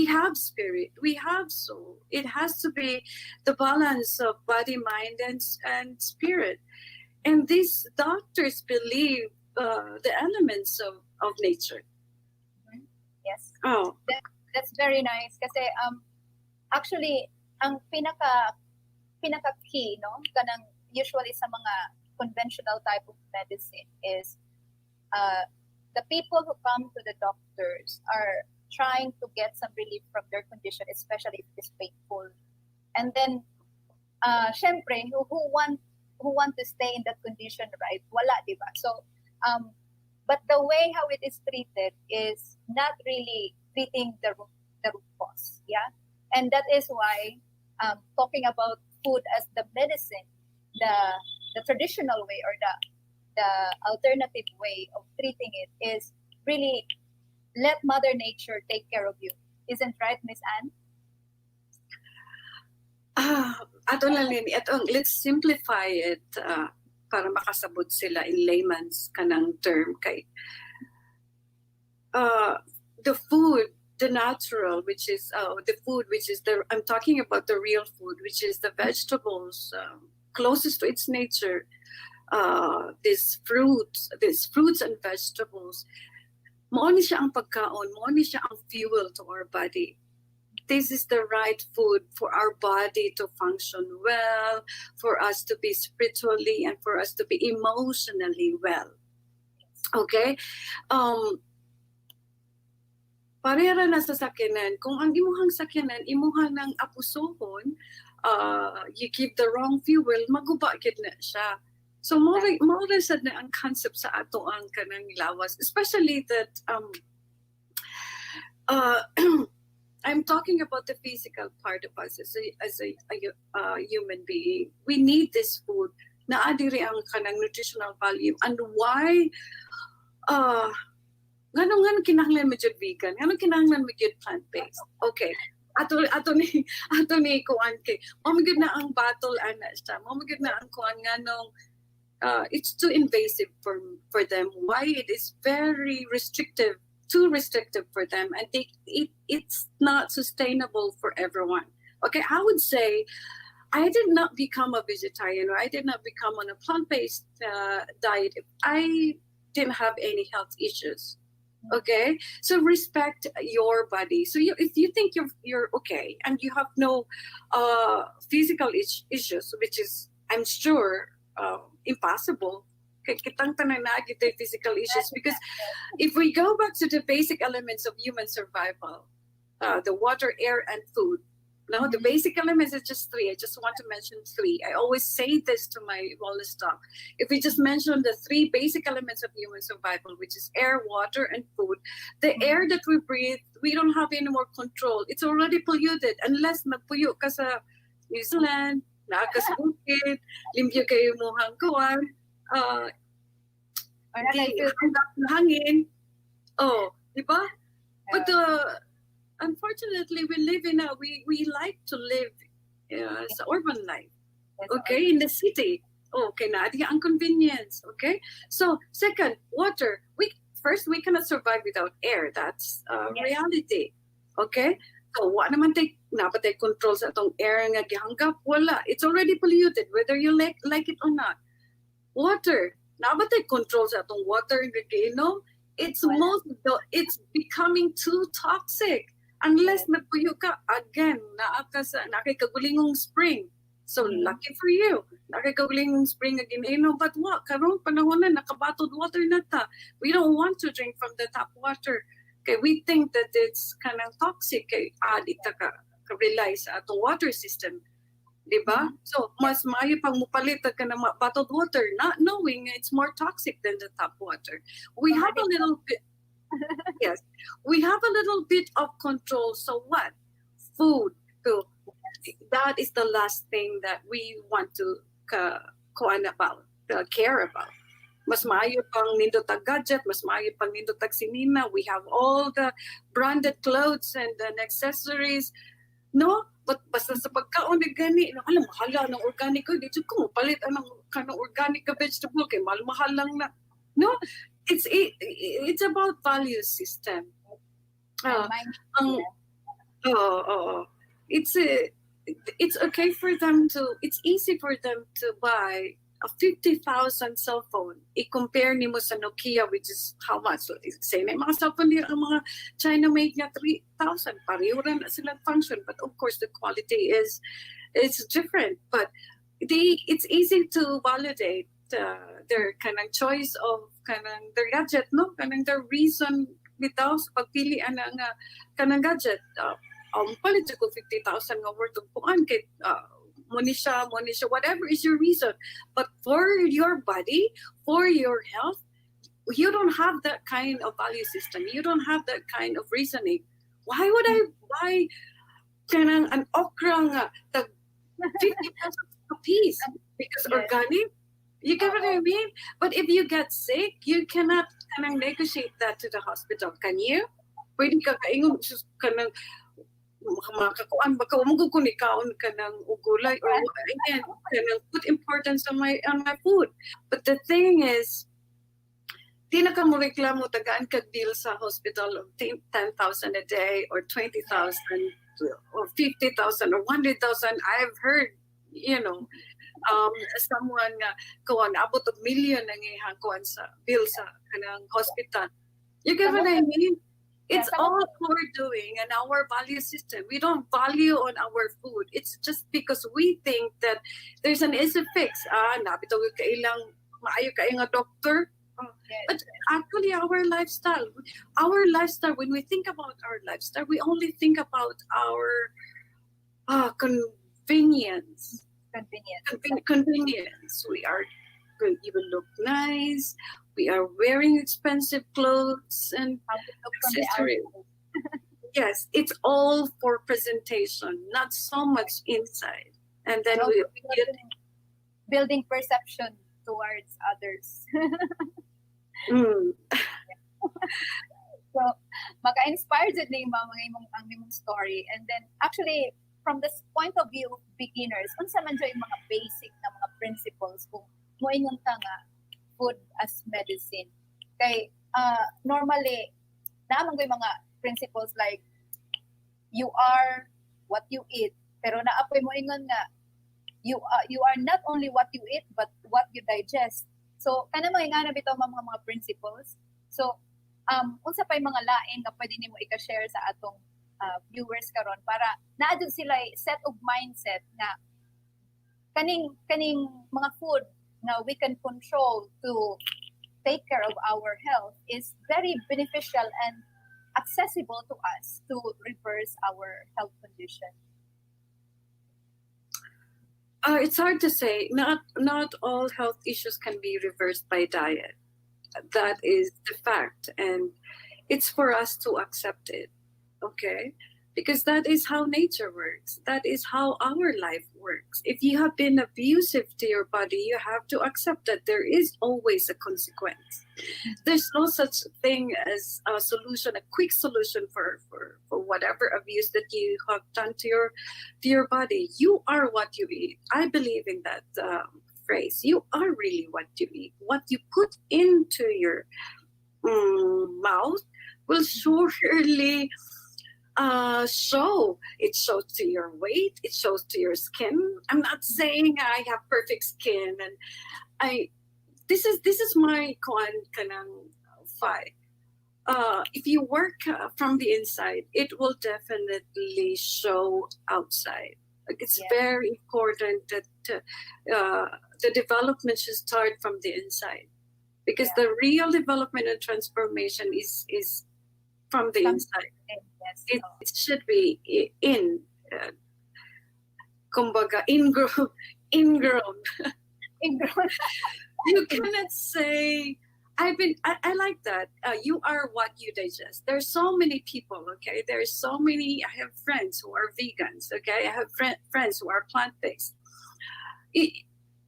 have spirit, we have soul. It has to be the balance of body, mind, and spirit. And these doctors believe the elements of nature. Yes. Oh, That's very nice kasi actually ang pinaka key no kanang usually sa mga conventional type of medicine is the people who come to the doctors are trying to get some relief from their condition, especially if it is painful. And then syempre who want to stay in that condition, right? Wala, di ba? So but the way how it is treated is not really treating the root cause, yeah. And that is why talking about food as the medicine, the traditional way or the alternative way of treating it is really let Mother Nature take care of you. Isn't right, Miss Anne? ato lang Lini, let's simplify it para makasabot sila in layman's kanang term kay the food, the natural, which is the food, which is I'm talking about the real food, which is the vegetables closest to its nature. These fruits and vegetables. Mao ni siya ang pagkaon, mao ni siya ang fuel to our body. This is the right food for our body to function well, for us to be spiritually and for us to be emotionally well. Okay? Parera na sa sakyanan. Kung ang imuhang sakyanan, imuhang ng apusohon, you give the wrong fuel, maguba gid na siya. So more sad na ang concept sa ato ang kanang lawas, especially that I'm talking about the physical part of us as a human being. We need this food. Naadiri ang kanang nutritional value and why ganun kinahanglan medyo vegan, ganun kinahanglan medyo plant-based. Okay. Ato ni kuan kay mamigud na ang battle ana siya, mamigud na ang kuan nganong it's too invasive for them. Why it is very restrictive, too restrictive for them, and it's not sustainable for everyone. Okay, I would say I did not become a vegetarian or I did not become on a plant-based diet if I didn't have any health issues. Okay, so respect your body. So if you think you're okay and you have no physical issues, which is I'm sure impossible, kitang tanan na gid physical issues, because if we go back to the basic elements of human survival, the water, air, and food. No, the basic elements is just three. I just want to mention three. I always say this to my wellness talk. If we just mention the three basic elements of human survival, which is air, water, and food, the air that we breathe, we don't have any more control. It's already polluted unless nagpuyo ka sa New Zealand, nakasbukid, limpyo kayo mo hangkuan, hangin. Oh, di ba? But unfortunately, we like to live sa urban life. Okay, in the city. Okay, na ang convenience. Okay, so second, water. We cannot survive without air. That's reality. Okay, so what naman napatay control sa atong air nga gihanggap? Wala. It's already polluted, whether you like it or not. Water. Napatay control sa atong water nga giinom. It's becoming too toxic. Unless nagpuyo ka, again, nakay kagulingong spring. So, lucky for you. Nakay kagulingong spring again. But what? Karong panahon na, nakabattled water na ta. We don't want to drink from the tap water. Okay, we think that it's kind of toxic. Kay di ta ka-rely sa atong water system. Diba? So, mas maayo pang mupalit ka ng bottled water, not knowing it's more toxic than the tap water. We have a little bit yes, we have a little bit of control. So what? Food. So that is the last thing that we want to care about. Mas maayo pang nindot tag gadget, mas maayo pang nindot tag sinina. We have all the branded clothes and accessories. No? But basta sa pagkaon ni gani, alam, mahala ng organic ko. Dito ko palit anong kanang organic ka vegetable kay mahal lang na. No? It's about value system. It's okay for them to. It's easy for them to buy a 50,000 cell phone, i-compare nimo sa Nokia, which is how much? So, say na yung mga cell phone nila, ang mga China-made nga 3,000. Pareho rin na silang function. But of course, the quality is different. But it's easy to validate their kanang choice of kanang their gadget, no? Kanang their reason bitaw sa pagpilian ng kanang gadget. Palit ko 50,000 nga worth of kuan kay Monisha, whatever is your reason. But for your body, for your health, you don't have that kind of value system. You don't have that kind of reasoning. Why would I buy kanang an okra nga tag 50 pesos a piece? Because organic? You get what I mean? But if you get sick, you cannot kanang negotiate that to the hospital. Can you? Pwede ka kaingon kanang makakuan baka magkukunikaon ka ng ugulay or again kanang put importance on my food. But the thing is, di na ka mo reklamo tagaan kag bill sa hospital of 10,000 a day or 20,000 or 50,000 or 100,000. I've heard, someone nga kuan abot og million ang ihang kuan sa bill sa kanang hospital. You get what I mean? It's all we're doing and our value system. We don't value on our food. It's just because we think that there's an easy fix. Nabito ka ilang maayo ka nga doctor. But actually our lifestyle, when we think about our lifestyle, we only think about our convenience. Convenience. We are going to even look nice. We are wearing expensive clothes and accessories. Yes, it's all for presentation, not so much inside. And then we get building perception towards others. So, maka-inspired din yung mga imong story. And then, actually, from this point of view of beginners, unsa man yung mga basic na mga principles kung moingon ta nga food as medicine. Kay normally naman ko yung mga principles like you are what you eat, pero naapoy mo ingon nga you are not only what you eat but what you digest. So kana mga ingana bitaw mga principles. So unsa pa yung mga lain nga pwede nimo i-share sa atong viewers karon para naadto sila set of mindset na kaning mga food na we can control to take care of our health is very beneficial and accessible to us to reverse our health condition. It's hard to say. Not all health issues can be reversed by diet. That is the fact, and it's for us to accept it. Okay? Because that is how nature works. That is how our life works. If you have been abusive to your body, you have to accept that there is always a consequence. There's no such thing as a solution, a quick solution for whatever abuse that you have done to your body. You are what you eat. I believe in that phrase. You are really what you eat. What you put into your mouth will surely show. It shows to your weight, it shows to your skin. I'm not saying I have perfect skin, and this is my kanang fight. If you work from the inside, it will definitely show outside. It's very important that the development should start from the inside, because the real development and transformation is from the inside. Yes. It should be kumbaga ingrown. You cannot say I like that. You are what you digest. There's so many people, okay? There's so many. I have friends who are vegans, okay? I have friends who are plant-based.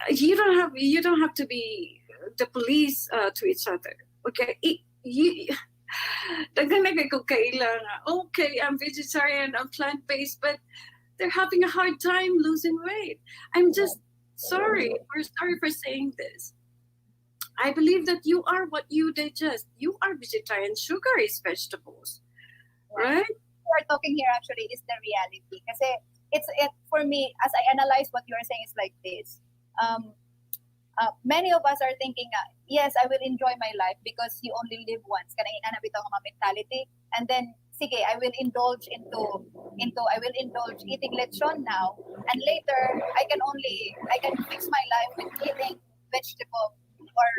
You don't have to be the police to each other, okay? Okay, I'm vegetarian, I'm plant-based, but they're having a hard time losing weight. I'm just sorry for saying this. I believe that you are what you digest. You are vegetarian. Sugar is vegetables, right? What we're talking here actually is the reality. Kasi it's for me, as I analyze what you are saying, is like this. many of us are thinking, yes, I will enjoy my life because you only live once. Kanang ina bitaw nga mentality. And then, sige, I will indulge eating lechon now. And later, I can fix my life with eating vegetable or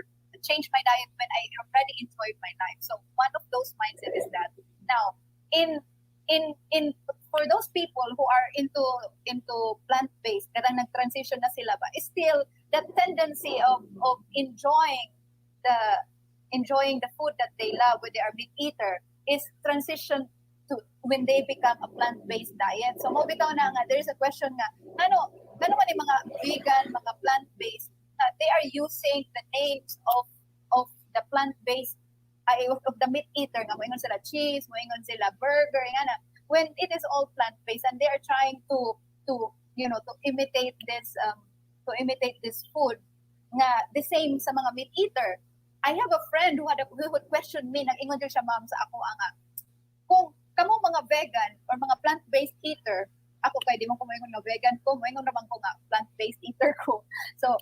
change my diet when I already enjoyed my life. So one of those mindset is that. Now, in for those people who are into plant-based, kadang nag-transition na sila ba, is still that tendency of enjoying the food that they love when they are meat eater is transition to when they become a plant-based diet. So mo bitaw na nga, there is a question nga, ano man yung mga vegan, mga plant-based, they are using the names of the plant-based of the meat eater nga, moingon sila cheese, moingon sila burger, nga na, when it is all plant-based and they are trying to imitate this food nga the same sa mga meat eater. I have a friend who would question me, nag-ingon din siya, ma'am, sa ako nga, kung kamo mga vegan or mga plant-based eater, ako kay di mo ko moingon nga vegan ko, moingon naman ko nga plant-based eater ko. So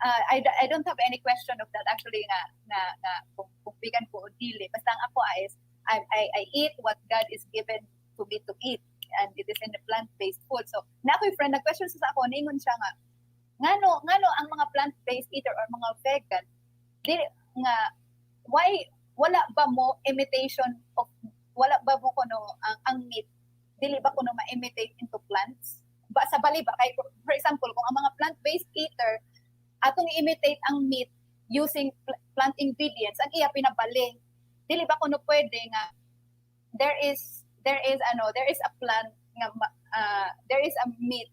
I don't have any question of that actually nga kung vegan ko o dili. Basta ang ako is I eat what God is given to me to eat, and it is in the plant-based food. So na ako'y friend nag-question sa ako, ningon siya nga ngano ang mga plant-based eater or mga vegan dili nga why wala ba mo imitation of wala ba mo kuno ang meat dili ba kuno ma-imitate into plants ba sa bali ba kay for example kung ang mga plant-based eater atong imitate ang meat using plant ingredients ang iya pinabali dili ba kuno pwede nga there is a plant nga there is a meat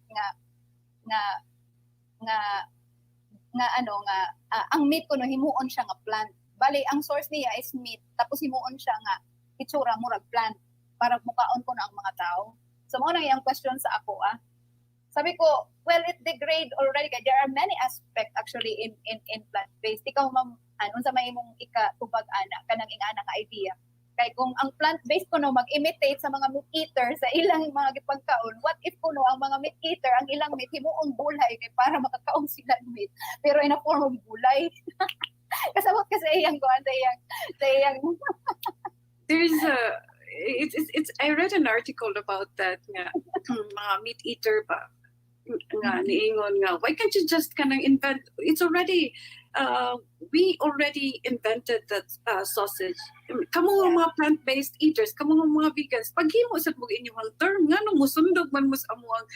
ang meat kuno himuon siya nga plant bali ang source niya is meat tapos himuon siya nga itsura murag plant para mukaon ko na ang mga tao so mo nang iyang question sa ako sabi ko well it degrade already kay there are many aspects actually in plant based ikaw ma'am unsa may imong ikatubag ana kanang ingana nga idea kay kung ang plant based kuno mag-imitate sa mga meat eater sa ilang mga gipagkaon what if kuno ang mga meat eater ang ilang meat himuong gulay kay para makakaon sila meat pero in a form of gulay kasabot kasi iyang kuan sa iyang There's I read an article about that nga mga meat eater ba nga niingon nga why can't you just kanang invent it's already we already invented that sausage kamo mga plant-based eaters kamo mga vegans paghimo sa mong inyong term ngano mo sundog man mo sa amuang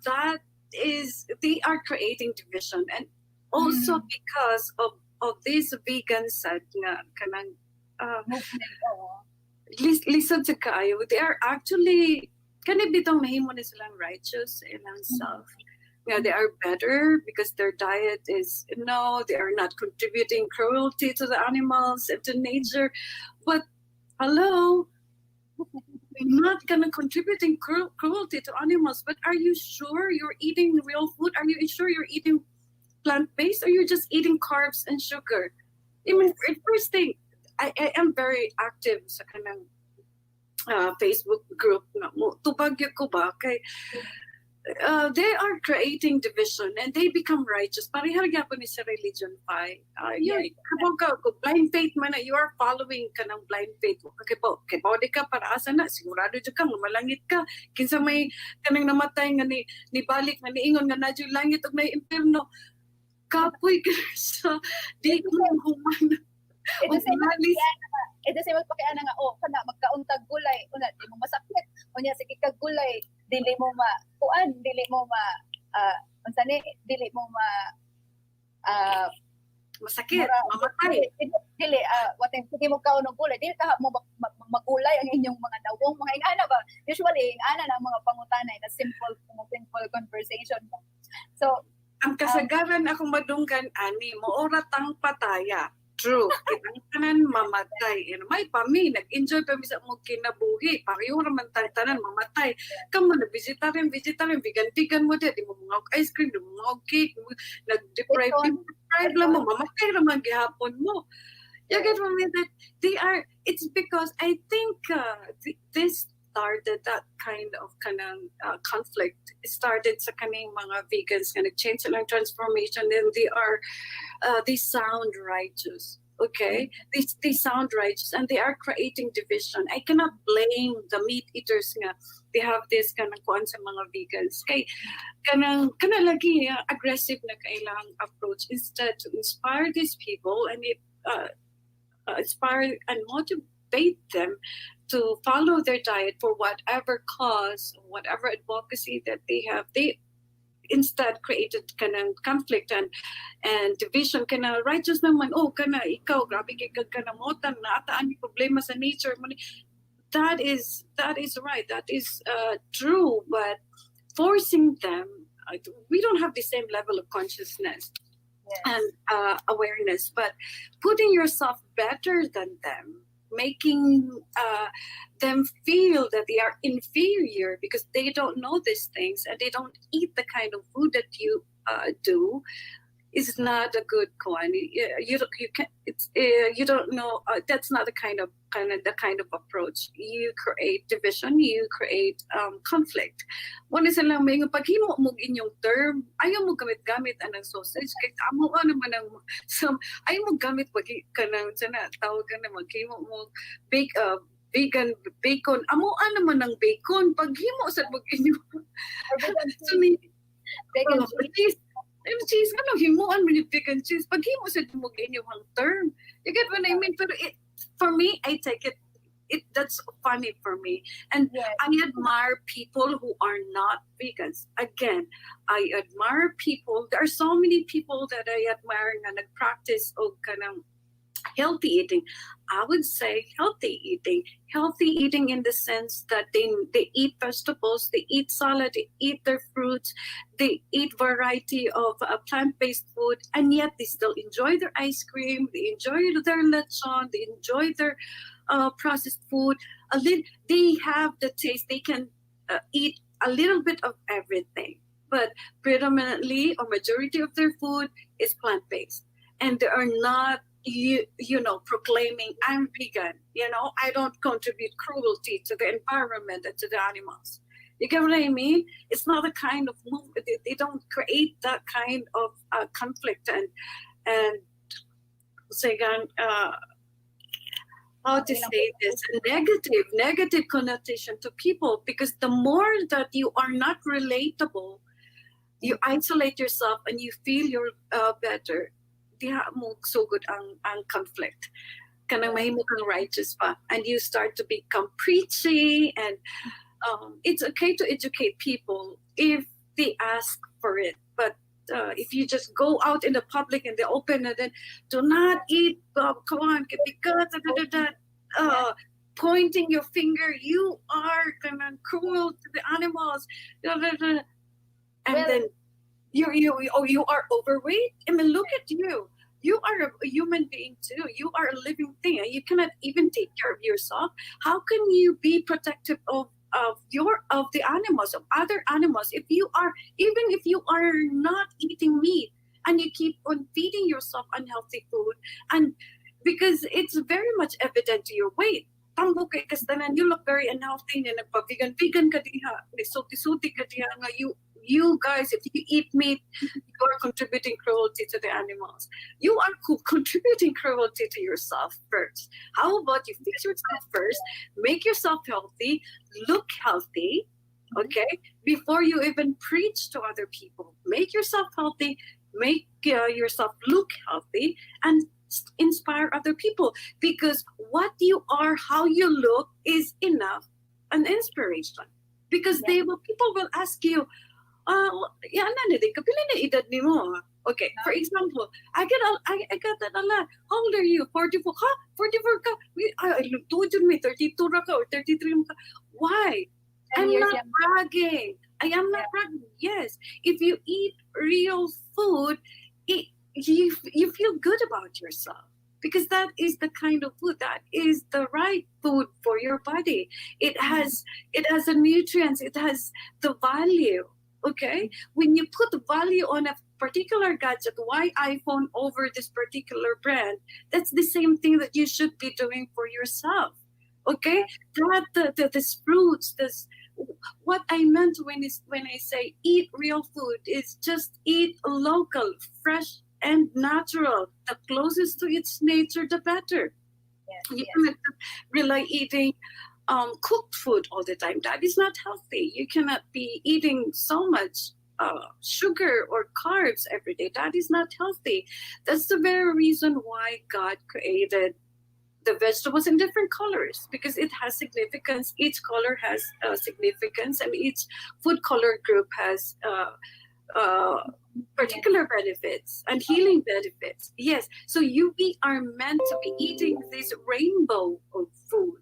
that is they are creating division and also because of this vegan side nga kanang listen to kaayo they are actually kani bitong nahimo na silang righteous in themselves. They are better because their diet is they are not contributing cruelty to the animals and to nature. But hello, you're not gonna contributing cruelty to animals. But are you sure you're eating real food? Are you sure you're eating plant-based or you're just eating carbs and sugar? I mean, first thing, I am very active sa kanang Facebook group na mo tubagyo ko ba kay they are creating division and they become righteous parehas gyapon ni sa religion fight kabog ka blind faith man you are following ka ng blind faith kay di ka para asa na sigurado jud ka malangit ka kinsa may kanang namatay nga ni balik na niingon nga nadyo langit ug may impierno kapoy ka sa di mo human Ito sa mga pakiana nga kana magkauntag gulay una di mo masakit unya sige kag gulay dili mo masakit mamatay dili sige mo kaon og gulay dili ka mo magulay ang inyong mga nawong mga ingana ba usually ingana na mga pangutanay na simple conversation ba so ang kasagaran akong madunggan ani moora tang pataya true. Kitang tanan mamatay. May pami, nag-enjoy pa sa mong kinabuhi. Pareho naman tanan mamatay. Kamu na vegetarian, vegan mo din. Di mo mga ice cream, di mo mga cake, nag-deprive lang mo. Mamatay naman gihapon mo. You get what I mean? That they are, it's because I think this started that kind of conflict. It started sa kaning mga vegans nga nag-change silang transformation, and they sound righteous. Okay, they sound righteous, and they are creating division. I cannot blame the meat eaters nga they have this kanang kuan sa mga vegans. Kay kanang lagi aggressive na kailang approach instead to inspire these people and inspire and motivate them to follow their diet for whatever cause, whatever advocacy that they have. They instead created kanang conflict and division. Kana righteous naman, kana ikaw grabe kay kanamotan na ataan ni problema sa nature mo. That is right, that is true, but forcing them, we don't have the same level of consciousness. Yes. And awareness, but putting yourself better than them, making them feel that they are inferior because they don't know these things and they don't eat the kind of food that you do, is not a good one. You don't know. That's not the kind of approach. You create division. You create conflict. One is lang may paghimo mo inyong term. Ayaw mo gamit anang sausage. Kaya amo naman ang ayaw mo gamit kanang sana tawag ka na maghimo mo vegan bacon. Amo naman ang bacon. Paghimo sa inyong vegan cheese. Cheese, himuan mo yung vegan cheese. Paghimo sa inyong term. You get what I mean? Pero for me, I take it. That's funny for me. And yes. I admire people who are not vegans. Again, I admire people. There are so many people that I admire and practice kanang healthy eating. I would say healthy eating in the sense that they eat vegetables, they eat salad, they eat their fruits, they eat variety of plant-based food, and yet they still enjoy their ice cream, they enjoy their lechon, they enjoy their processed food. They have the taste. They can eat a little bit of everything, but predominantly or majority of their food is plant-based, and they are not proclaiming I'm vegan. I don't contribute cruelty to the environment and to the animals. You get what I mean? It's not a kind of movement. They don't create that kind of conflict and how to say this, negative connotation to people, because the more that you are not relatable, you isolate yourself and you feel you're better. Diha mo so good ang conflict. Kanang mahimo kang righteous pa, and you start to become preachy, and it's okay to educate people if they ask for it, but if you just go out in the public and the open and then do not eat kawan because pointing your finger, you are cruel to the animals, and then you are overweight. I mean, look at you. You are a human being too. You are a living thing. You cannot even take care of yourself. How can you be protective of the animals, of other animals, if you are not eating meat and you keep on feeding yourself unhealthy food? And because it's very much evident to your weight. Tambo kay kastanan, you look very unhealthy na nagpa-vegan ka diha, sulti ka diha nga you guys, if you eat meat, you are contributing cruelty to the animals. You are contributing cruelty to yourself first. How about you fix yourself first, make yourself healthy, look healthy, okay, before you even preach to other people. Make yourself healthy, make yourself look healthy, and inspire other people, because what you are, how you look is enough an inspiration. Because people will ask you, kapila na edad ni mo? Okay, for example, I got that ala. How old are you? 44? Huh? 44 ka? I told you me 32 ra ka or 33 ka. Why? I'm not bragging. I am not bragging. Yes, if you eat real food, you feel good about yourself, because that is the kind of food, that is the right food for your body. It has the nutrients, it has the value. Okay, when you put value on a particular gadget, why iPhone over this particular brand, that's the same thing that you should be doing for yourself. Okay, this fruits, this what I meant when I say eat real food is just eat local, fresh and natural. The closest to its nature, the better. Yes, You yes. cannot rely eating cooked food all the time. That is not healthy. You cannot be eating so much sugar or carbs every day. That is not healthy. That's the very reason why God created the vegetables in different colors, because it has significance. Each color has significance, and each food color group has particular benefits and healing benefits. Yes, so we are meant to be eating this rainbow of food.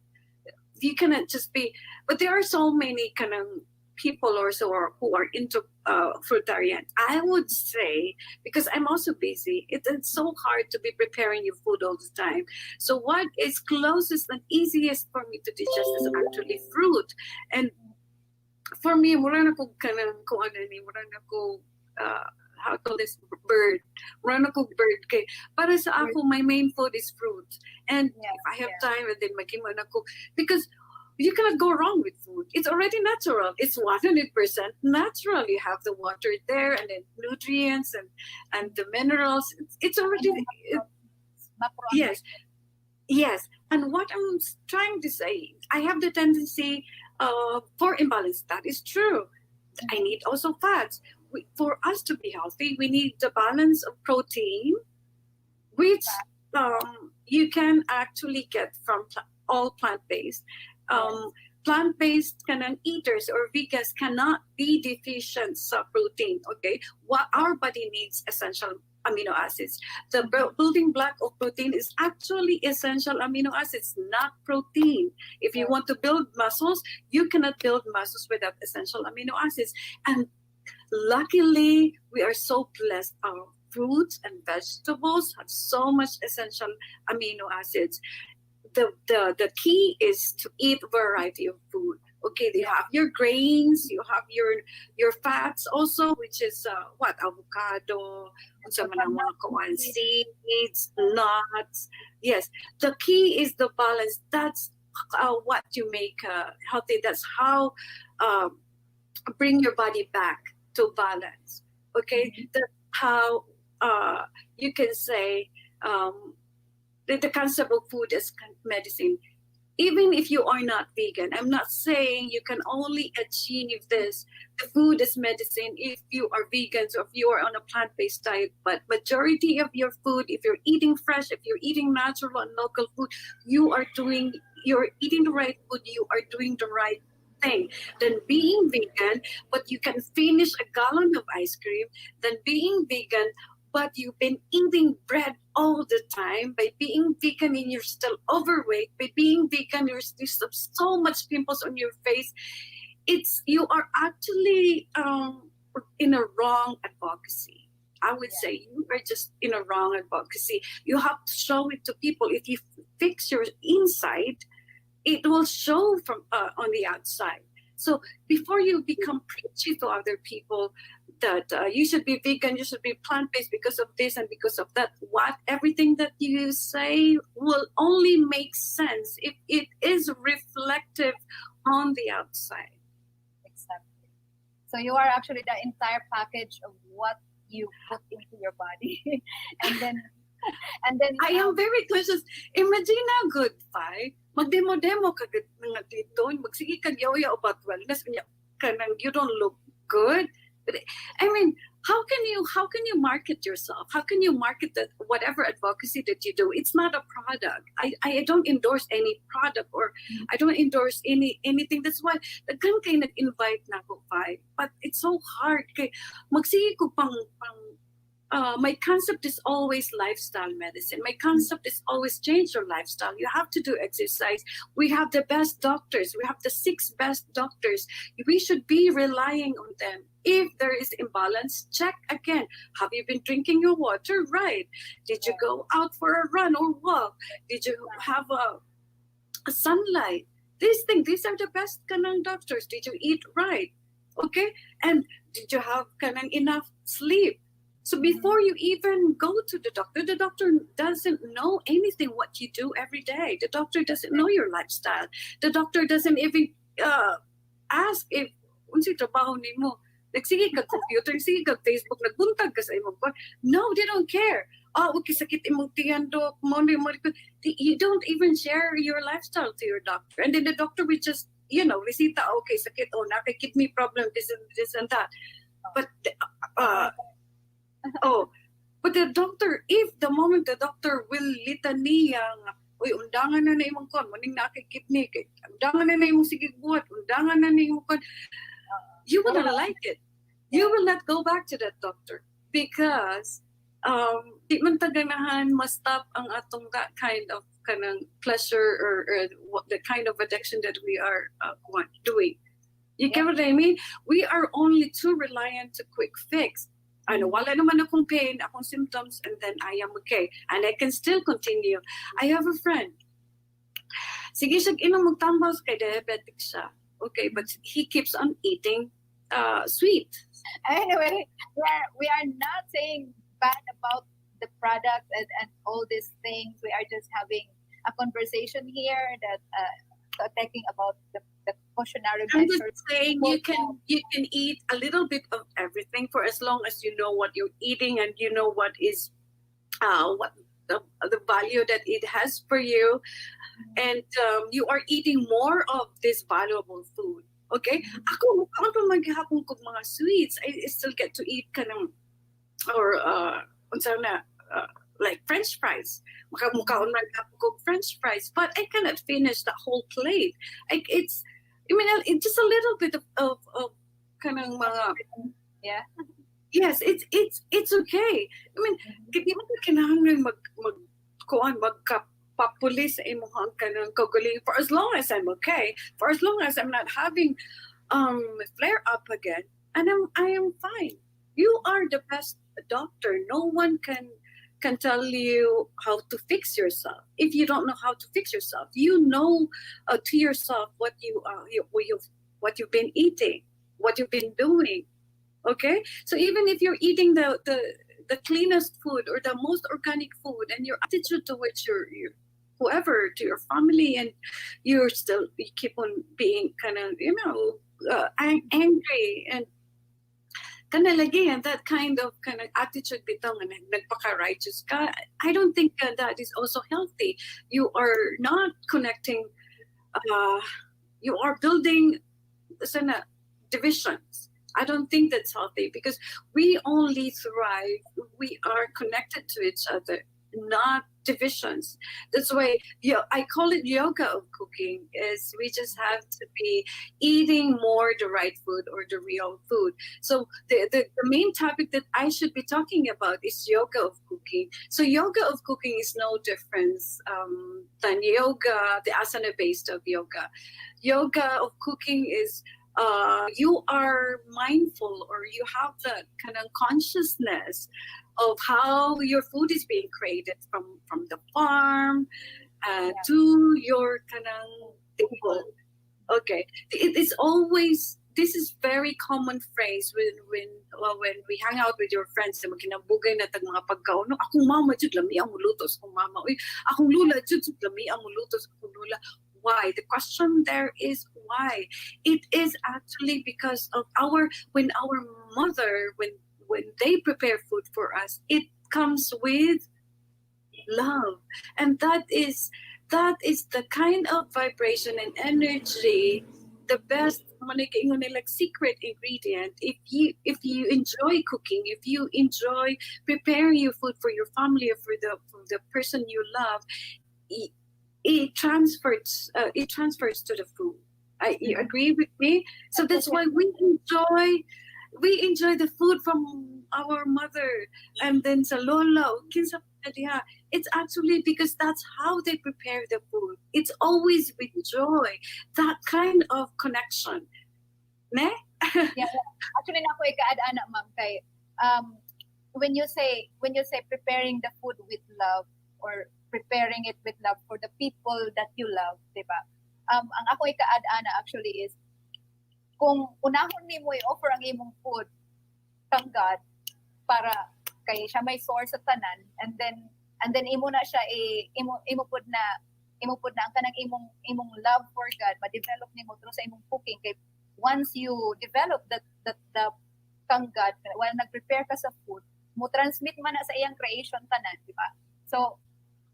You cannot just be, but there are so many kind of people also who are into fruitarian. I would say, because I'm also busy, it's so hard to be preparing your food all the time. So what is closest and easiest for me to digest is actually fruit. And for me, mura na ko kanang kung ano ni, mura na ko how to call this bird. Mura na ko bird kay para sa ako my main food is fruit. And Yeah, if I have yeah. time, and then maghiman ako, because you cannot go wrong with food. It's already natural. It's 100% natural. You have the water there, and then nutrients and the minerals. It's already yes. Yes, and what I'm trying to say, I have the tendency for imbalance. That is true. I need also fats. For us to be healthy, we need the balance of protein, which you can actually get from all plant-based. Plant-based eaters or vegans cannot be deficient of protein. Okay, what our body needs essential amino acids. The building block of protein is actually essential amino acids, not protein. If you want to build muscles, you cannot build muscles without essential amino acids. And luckily, we are so blessed. Our fruits and vegetables have so much essential amino acids. The key is to eat variety of food. Okay, you have your grains, you have your fats also, which is avocado, seeds, nuts. Yes, the key is the balance. That's what you make healthy. That's how bring your body back to balance. Okay, that's how you can say the concept of food as medicine. Even if you are not vegan, I'm not saying you can only achieve this, the food is medicine, if you are vegans or if you are on a plant-based diet. But majority of your food, if you're eating fresh, if you're eating natural and local food, you're eating the right food, you are doing the right thing. Than being vegan, but you can finish a gallon of ice cream, than being vegan, but you've been eating bread all the time. By being vegan and you're still overweight, by being vegan, you have so much pimples on your face. You are actually in a wrong advocacy. I would say you are just in a wrong advocacy. You have to show it to people. If you fix your inside, it will show from on the outside. So before you become preachy to other people that you should be vegan, you should be plant-based because of this and because of that, everything that you say will only make sense if it is reflective on the outside. Exactly. So you are actually the entire package of what you put into your body. and then I am very conscious. Imagine how good, Pai. Magdemo-demo ka nga dito. Magsige kag yaw-yaw about wellness. You don't look good. But, I mean, how can you market yourself? How can you market that whatever advocacy that you do? It's not a product. I don't endorse any product, or I don't endorse anything. That's why daghan kay nag-invite na ko, Pai. But it's so hard kay magsige ko pang my concept is always lifestyle medicine. My concept is always change your lifestyle. You have to do exercise. We have the best doctors. We have the 6 best doctors. We should be relying on them. If there is imbalance, check again. Have you been drinking your water right? Did you go out for a run or walk? Did you have a sunlight? These are the best kanang doctors. Did you eat right? Okay? And did you have kanang enough sleep? So before you even go to the doctor doesn't know anything what you do every day. The doctor doesn't know your lifestyle. The doctor doesn't even ask if unsay trabaho nimo. Nagsige kag computer, sige kag Facebook, nagbuntag ka sa imong phone. No, they don't care. Oh, okay, sakit imong tiyan, dok. You don't even share your lifestyle to your doctor. And then the doctor will just, resita, okay, sakit, kidney problem, this and that. But but the doctor, if the moment the doctor will litany nga, uy, undangan na imong kon, muning nakikidney, undangan na imong sigig buhat, undangan na imong kon, you will not like it. You will not go back to that doctor because di man taganahan ma-stop ang atong that kind of kanang pleasure or what the kind of addiction that we are doing. You get what I mean? We are only too reliant to quick fix. Ano, wala naman akong pain, akong symptoms, and then I am okay. And I can still continue. I have a friend. Sige siya inom magtambal kay diabetic siya. Okay, but he keeps on eating sweet. Anyway, we are not saying bad about the products and all these things. We are just having a conversation here that talking about the cautionary I'm measures. just saying you can eat a little bit of everything for as long as you know what you're eating and you know what is what the value that it has for you, and you are eating more of this valuable food. Okay, ako maghapon kog mga sweets. I still get to eat kanang or unsa na like French fries. Makaon man kog French fries, but I cannot finish the whole plate. It's just a little bit of kanang mga Yeah. Yes, it's okay. I mean, di mo kinahanglan magkapapuli sa imong kanang kaguling for as long as I'm okay, for as long as I'm not having flare up again, and I am fine. You are the best doctor. No one can tell you how to fix yourself. If you don't know how to fix yourself, you know to yourself what you've been eating, what you've been doing. Okay, so even if you're eating the cleanest food or the most organic food, and your attitude towards your whoever, to your family, and you keep on being kind of angry and kind of lagi, and that kind of attitude bitaw nga nagpaka-righteous ka, I don't think that is also healthy. You are not connecting. You are building divisions. I don't think that's healthy because we only thrive. We are connected to each other, not divisions. That's why I call it yoga of cooking. Is we just have to be eating more the right food or the real food. So the main topic that I should be talking about is yoga of cooking. So yoga of cooking is no difference than yoga, the asana based of yoga. Yoga of cooking is you are mindful, or you have that kind of consciousness of how your food is being created from the farm to your kind of table. Okay, it is always, this is very common phrase when we hang out with your friends na maginabugay na tag mga pagkaon. No, akong mama jud lami ang mulutos akong mama. Uy, akong lula jud lami ang mulutos akong lula. Why? The question there is why. It is actually because of when our mother, when they prepare food for us, it comes with love, and that is the kind of vibration and energy, the best like secret ingredient. If you enjoy cooking, if you enjoy preparing your food for your family or for the person you love, it transfers to the food. You agree with me? So that's why we enjoy the food from our mother, and then sa lola, kinsa diha. It's actually because that's how they prepare the food. It's always with joy, that kind of connection. Ne? Yeah. Actually, na ako ikaad-ana, ma'am, kay when you say preparing the food with love, or preparing it with love for the people that you love, diba? Ang ako ikaad-ana actually is, kung unahon nimo i-offer ang imong food kang God para kay siya may source sa tanan, and then imo na siya imo pud na ang kanang imong love for God ma-develop nimo through sa imong cooking. Kay once you develop the kang God while nag-prepare ka sa food, mo transmit man na sa iyang creation tanan, di ba? So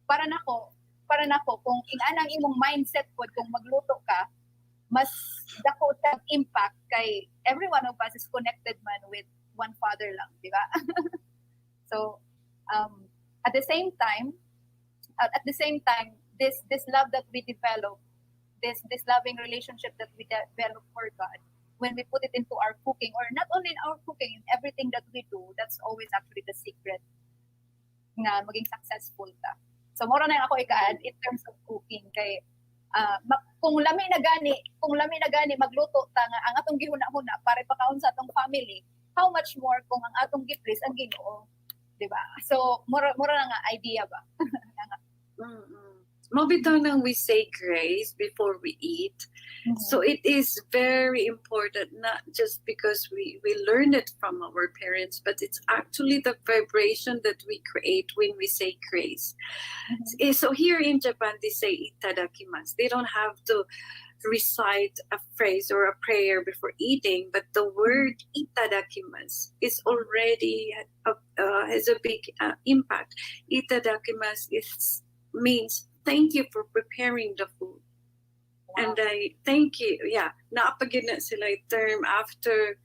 para nako kung inanang imong mindset pod kung magluto ka, mas dako tag impact kay every one of us is connected man with one Father lang, di ba? So at the same time, this love that we develop, this loving relationship that we develop for God, when we put it into our cooking, or not only in our cooking, in everything that we do, that's always actually the secret nga maging successful ta. So mora na ako ika-add in terms of cooking kay kung lami na gani magluto ta nga ang atong gihuna-huna para pakaon sa atong family, how much more kung ang atong gi-please ang Ginoo, di ba? So mora na nga idea ba. Mabitaw we say grace before we eat. Mm-hmm. So it is very important, not just because we learn it from our parents, but it's actually the vibration that we create when we say grace. Mm-hmm. So here in Japan, they say itadakimasu. They don't have to recite a phrase or a prayer before eating, but the word itadakimasu is already has a big impact. Itadakimasu means thank you for preparing the food. Wow. And I thank you. Yeah, naapagin na sila term after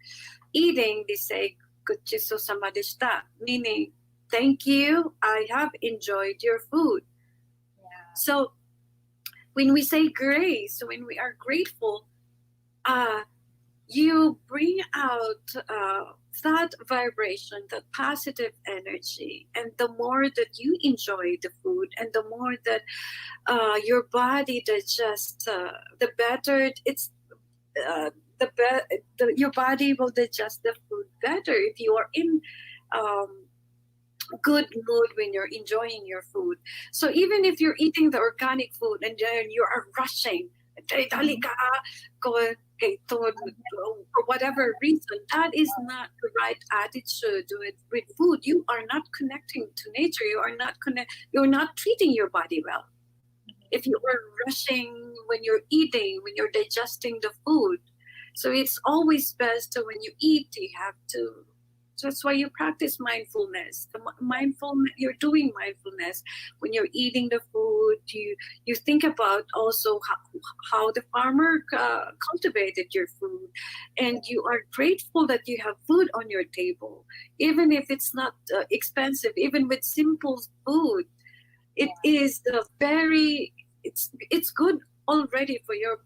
eating. They say "Gochiso sama deshita," meaning thank you. I have enjoyed your food. Yeah. So when we say grace, when we are grateful, you bring out that vibration, that positive energy, and the more that you enjoy the food, and the more that your body digests, the better it's. Your body will digest the food better if you are in good mood when you're enjoying your food. So even if you're eating the organic food and then you are rushing, for whatever reason, that is not the right attitude with food. You are not connecting to nature. You're not treating your body well. If you are rushing when you're eating, when you're digesting the food. So it's always best when you eat, you have to. So that's why you practice mindfulness. You're doing mindfulness when you're eating the food. You think about also how the farmer cultivated your food, and you are grateful that you have food on your table, even if it's not expensive. Even with simple food, it is it's good already for your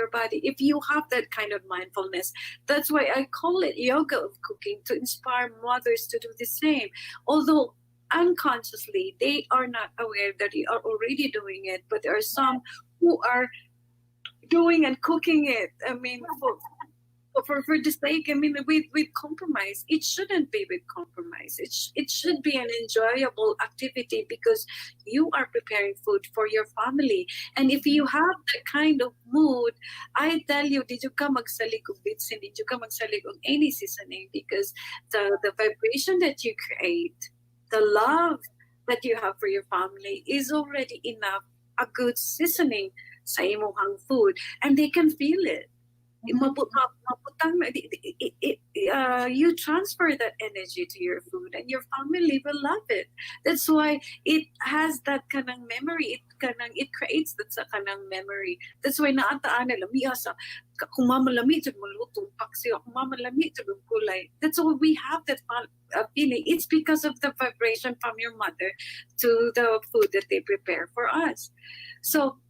body if you have that kind of mindfulness. That's why I call it yoga of cooking, to inspire mothers to do the same. Although unconsciously they are not aware that they are already doing it, but there are some who are doing and cooking it. I mean, for the sake, I mean, with compromise. It shouldn't be with compromise. It should be an enjoyable activity because you are preparing food for your family. And if you have that kind of mood, I tell you, did you come magsalig og bitsin, did you come magsalig og any seasoning, because the vibration that you create, the love that you have for your family is already enough, a good seasoning sa imong food, and they can feel it. You transfer that energy to your food, and your family will love it. That's why it has that kanang memory. It creates that sa kanang memory. That's why naataan nila sa kung mamalami jud mo lutong paksiw, kung mamalami jud ang kulay. That's why we have that feeling. It's because of the vibration from your mother to the food that they prepare for us. So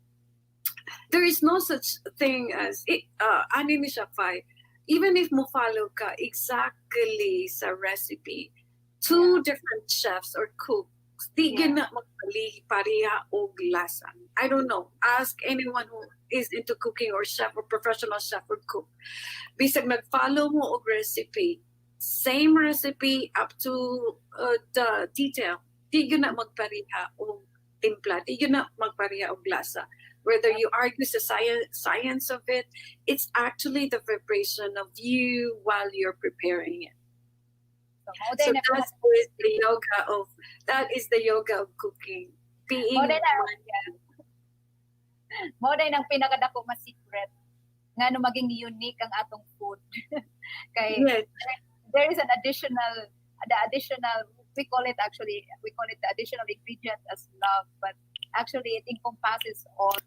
there is no such thing as even if mo follow ka exactly sa recipe, two different chefs or cooks, di na magpali-pareha og lasa. I don't know. Ask anyone who is into cooking or chef or professional chef or cook. Bisag nag-follow mo og recipe, same recipe up to the detail, di na magpareha og timpla, di na magpareha og lasa. Whether you argue the science of it, it's actually the vibration of you while you're preparing it. So, mao So day na that is the yoga of cooking. Being Mao day na mindful. mao day nang pinakadako nga secret nga no maging unique ang atong food. Kay Yes. there is an additional we call it the additional ingredient as love, but actually it encompasses all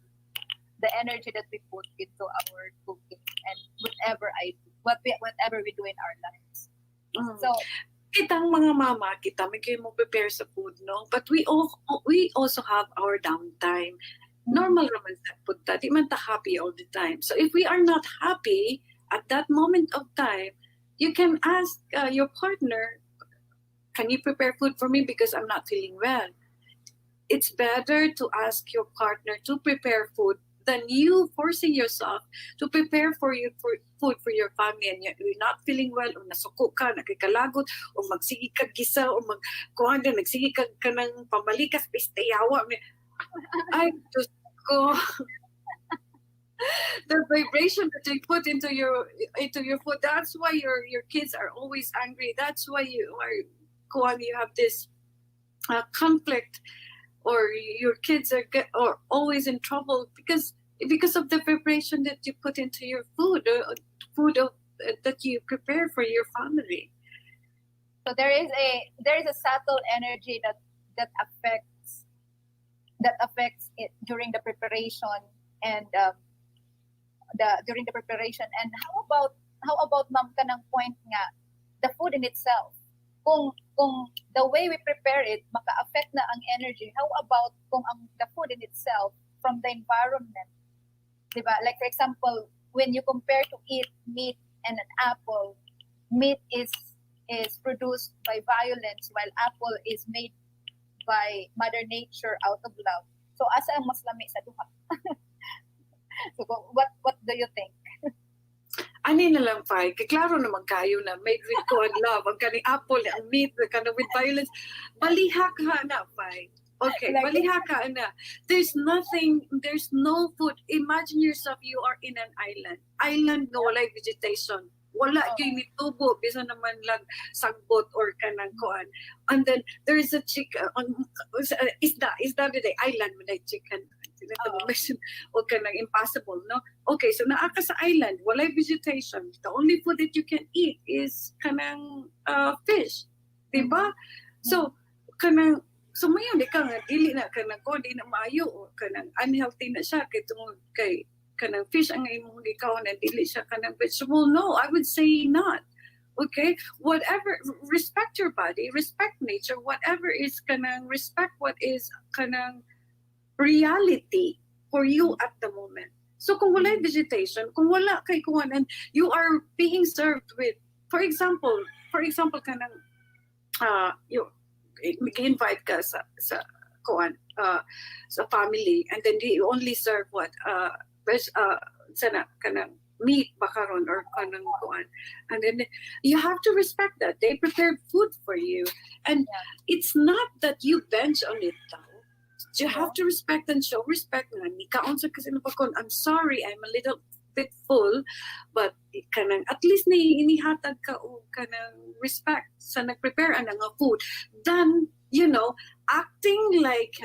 the energy that we put into our cooking and whatever we do in our lives. So Kitang mga mama, may kayo mo prepare sa food, no? But we also have our downtime. Normal naman sa punta, di man ta happy all the time. So if we are not happy at that moment of time, you can ask your partner, can you prepare food for me because I'm not feeling well? It's better to ask your partner to prepare food than you forcing yourself to prepare food for your family and you're not feeling well o nasuko ka, nakikalagot o magsigi ka gisa o magkuhan na nagsigi ka ng pamalikas, pistayawa. Ay, just go. The vibration that you put into your food, that's why your kids are always angry. That's why you have this conflict, or your kids are always in trouble because of the vibration that you put into your food that you prepare for your family. So there is a subtle energy that affects it during the preparation and and how about ma'am kanang point nga the food in itself, kung the way we prepare it maka-affect na ang energy, how about kung the food in itself from the environment, diba? Like for example, when you compare to eat meat and an apple, meat is produced by violence while apple is made by Mother Nature out of love. So asa ang mas lami sa duha? So what do you think? Ani na lang, Fai. Klaro naman kayo na made with God love. Ang kaning apple, ang meat, kind of with violence. Baliha ka na, Fai. Okay, baliha ka na. There's no food. Imagine yourself, you are in an island. Island na walay vegetation. Wala kayo nitubo, bisa naman lang sagbot or kanang kuan. And then, there is a chicken, isda the island with a chicken. O kanang impossible, no? Okay, so naa ka sa island, walay vegetation. The only food that you can eat is kanang fish. Diba? So, kanang sumayon, di ka nga, dili na kanang ko, di na maayo, o kanang unhealthy na siya, kay kanang fish ang imong gikaw na dili siya kanang vegetable. No, I would say not. Okay, whatever, respect your body, respect nature, whatever is kanang, respect what is kanang reality for you at the moment. So kung wala vegetation, kung wala kay kuwan, and you are being served with, for example kanang you invite ka sa kuwan, sa family, and then you only serve what sana kanang meat bakaron or kanang kuan, and then you have to respect that they prepared food for you, and it's not that you bench on it though. You have to respect and show respect nga ni kaon sa kasi napakon. I'm sorry, I'm a little bit full, but kanang at least inihatag ka o kanang respect sa nagprepare ana nga food than acting like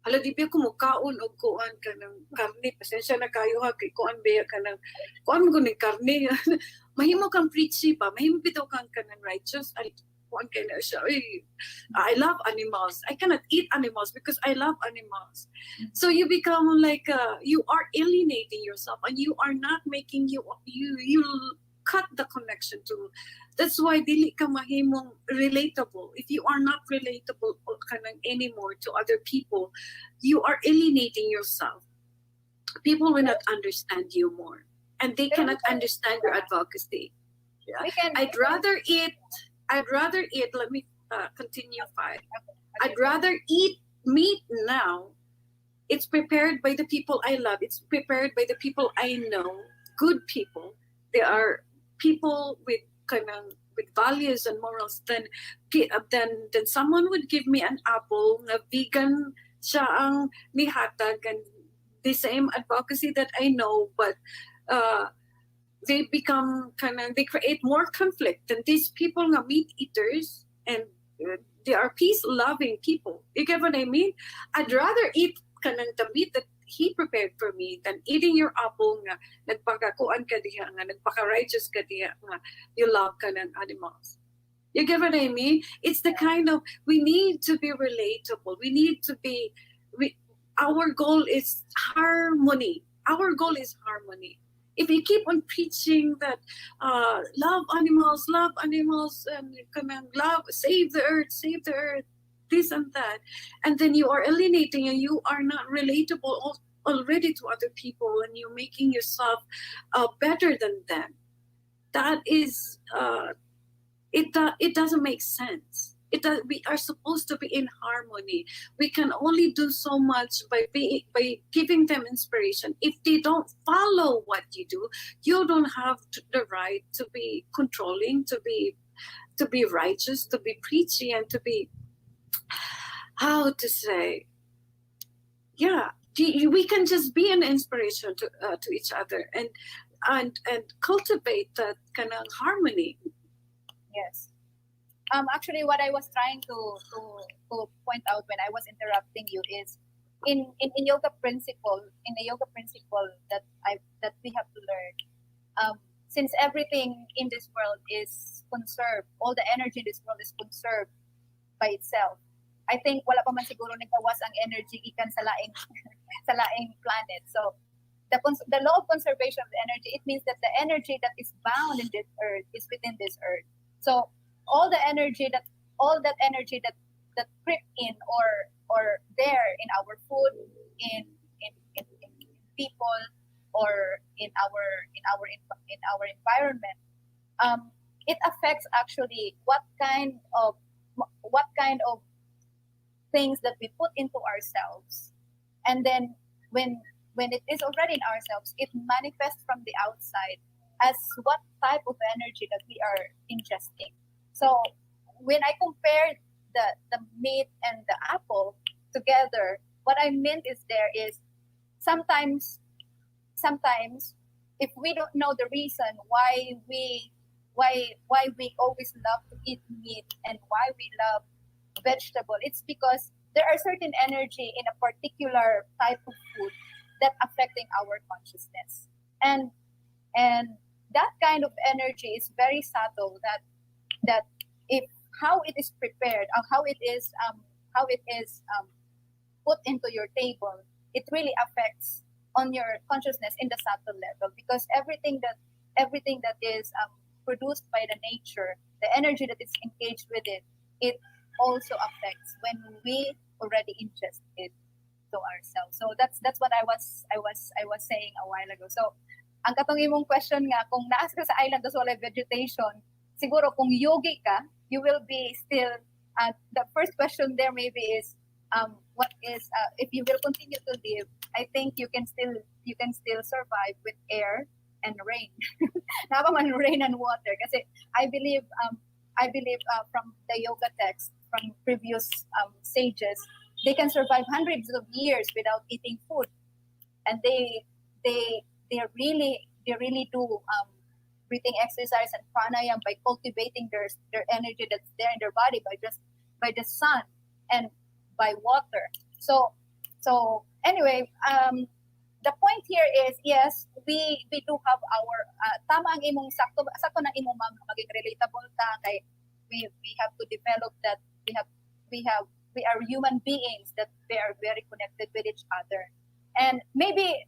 hala di ba kumukaon og kuan kanang karne, pasensya na kayo ha kay kuan ba kanang kuan mo ni karne. Mahimo kang preachy pa, mahimo bitaw kang kanang righteous. I love animals. I cannot eat animals because I love animals. So you become like you are alienating yourself, and you are not making you cut the connection to. That's why dili ka mahimong relatable. If you are not relatable anymore to other people, you are alienating yourself. People will not understand you more, and they cannot understand your advocacy. Yeah. I'd rather eat. Let me continue. I'd rather eat meat now. It's prepared by the people I love. It's prepared by the people I know. Good people. They are people with values and morals. Then someone would give me an apple, na vegan siya ang nihatag, and the same advocacy that I know, but they become they create more conflict. And these people nga meat eaters, and they are peace-loving people. You get what I mean? I'd rather eat the meat that he prepared for me than eating your apple nga nagpakakuan ka diha nga nagpaka-righteous ka diha nga you love ka ng animals. You get what I mean? It's the kind of, we need to be relatable. We need to be, our goal is harmony. Our goal is harmony. If you keep on preaching that love animals, and love, save the earth, this and that, and then you are alienating and you are not relatable already to other people, and you're making yourself better than them, that is, it doesn't make sense. We are supposed to be in harmony. We can only do so much by giving them inspiration. If they don't follow what you do, you don't have the right to be controlling, to be righteous, to be preachy, and to be, how to say, we can just be an inspiration to each other and cultivate that kind of harmony. Yes. Actually, what I was trying to point out when I was interrupting you is in yoga principle, that we have to learn. Since everything in this world is conserved, all the energy in this world is conserved by itself. I think wala pa man siguro nagawas ang energy gikan sa laing sa laing planet. So the law of conservation of the energy, it means that the energy that is bound in this earth is within this earth. So all that energy that creep in or there in our food, in people, or in our environment, it affects actually what kind of things that we put into ourselves, and then when it is already in ourselves, it manifests from the outside as what type of energy that we are ingesting. So when I compared the meat and the apple together, what I meant is sometimes if we don't know the reason why we always love to eat meat and why we love vegetable, it's because there are certain energy in a particular type of food that affecting our consciousness, and that kind of energy is very subtle, that if how it is prepared or how it is put into your table, it really affects on your consciousness in the subtle level, because everything that is produced by the nature, the energy that is engaged with it also affects when we already ingest it to ourselves. So that's what I was saying a while ago. So ang katong imong question nga, kung naas ka sa island tas wala vegetation, siguro kung yogi ka, you will be still, the first question there maybe is, what is, if you will continue to live, I think you can still survive with air and rain. Napaman rain and water. Kasi I believe from the yoga text, from previous sages, they can survive hundreds of years without eating food, and they really do breathing exercise and pranayam by cultivating their energy that's there in their body by the sun and by water. So anyway, the point here is, yes, we do have our tama ang imong sakto na imong maging relatable ta kay we have to develop that we are human beings, that they are very connected with each other. And maybe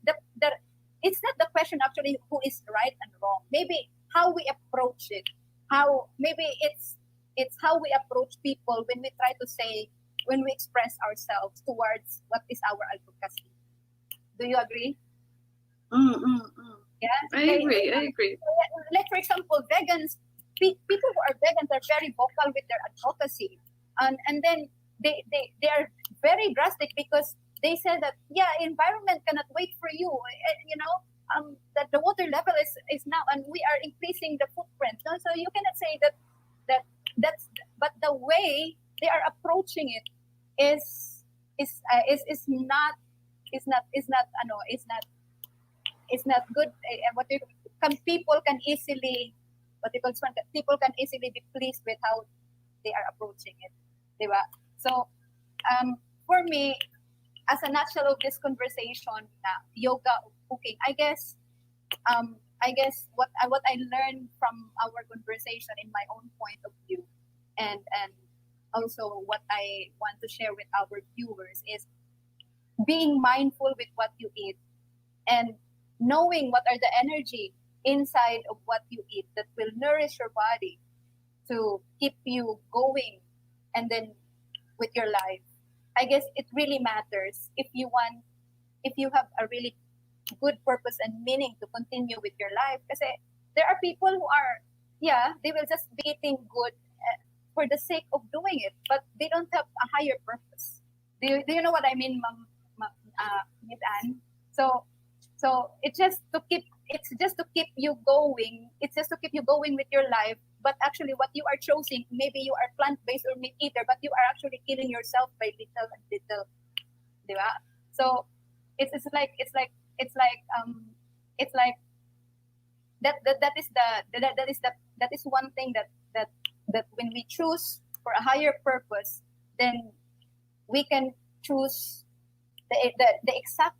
it's not the question actually who is right and wrong. Maybe how we approach it. Maybe it's how we approach people when we express ourselves towards what is our advocacy. Do you agree? Yeah, I agree. Like for example, vegans, people who are vegans are very vocal with their advocacy, and then they are very drastic because they say that environment cannot wait for you. That the water level is now, and we are increasing the footprint. No? So you cannot say that's. But the way they are approaching it is not good. What you people can easily, people can easily be pleased with how they are approaching it, diba? So, for me, as a nutshell of this conversation, yoga of cooking, I guess what I learned from our conversation in my own point of view, and also what I want to share with our viewers is being mindful with what you eat and knowing what are the energy inside of what you eat that will nourish your body to keep you going and then with your life. I guess it really matters if you have a really good purpose and meaning to continue with your life. Kasi there are people who are, they will just be eating good for the sake of doing it, but they don't have a higher purpose. Do you know what I mean, Miss Anne? So it's just to keep you going. It's just to keep you going with your life. But actually, what you are choosing, maybe you are plant-based or meat eater, but you are actually killing yourself by little and little, diba? So it's like that is one thing that when we choose for a higher purpose, then we can choose the exact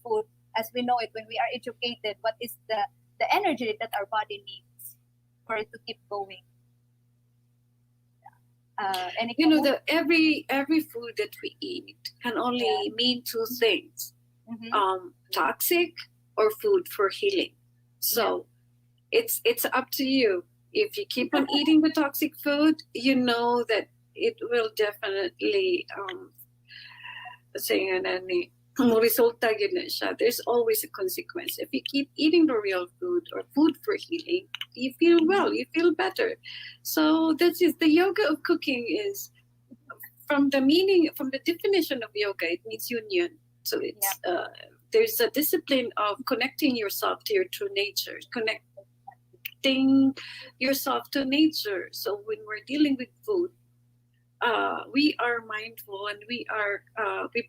food as we know it when we are educated. What is the energy that our body needs for it to keep going? Every food that we eat can only mean two things: toxic or food for healing. So it's up to you. If you keep on eating the toxic food, you know that it will definitely resulta yun na siya. There's always a consequence. If you keep eating the real food or food for healing, you feel well, you feel better. So that's just the yoga of cooking is from the definition of yoga, it means union. So it's there's a discipline of connecting yourself to your true nature, connecting yourself to nature. So when we're dealing with food, we are mindful and we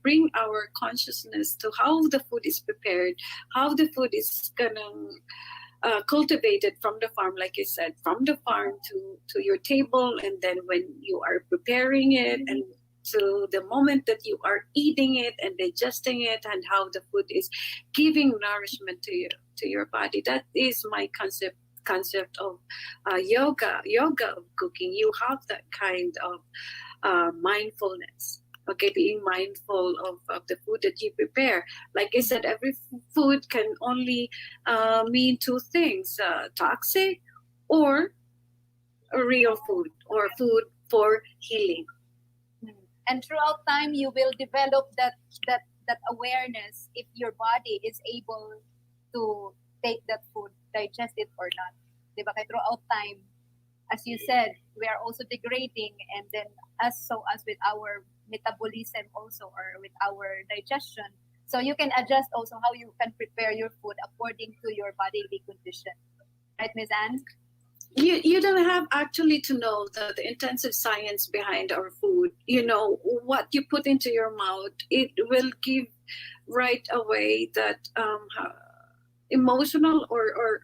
bring our consciousness to how the food is prepared, how the food is cultivated from the farm, like I said, from the farm to your table, and then when you are preparing it and to the moment that you are eating it and digesting it, and how the food is giving nourishment to your body. That is my concept of yoga of cooking. You have that kind of mindfulness, okay, being mindful of the food that you prepare. Like I said, every food can only mean two things: toxic or a real food, or food for healing. And throughout time, you will develop that awareness if your body is able to take that food, digest it or not. Diba? Kaya throughout time, as you said, we are also degrading, and then as with our metabolism also, or with our digestion. So you can adjust also how you can prepare your food according to your bodily condition. Right, Ms. Anne? You don't have actually to know the intensive science behind our food. You know, what you put into your mouth, it will give right away that emotional or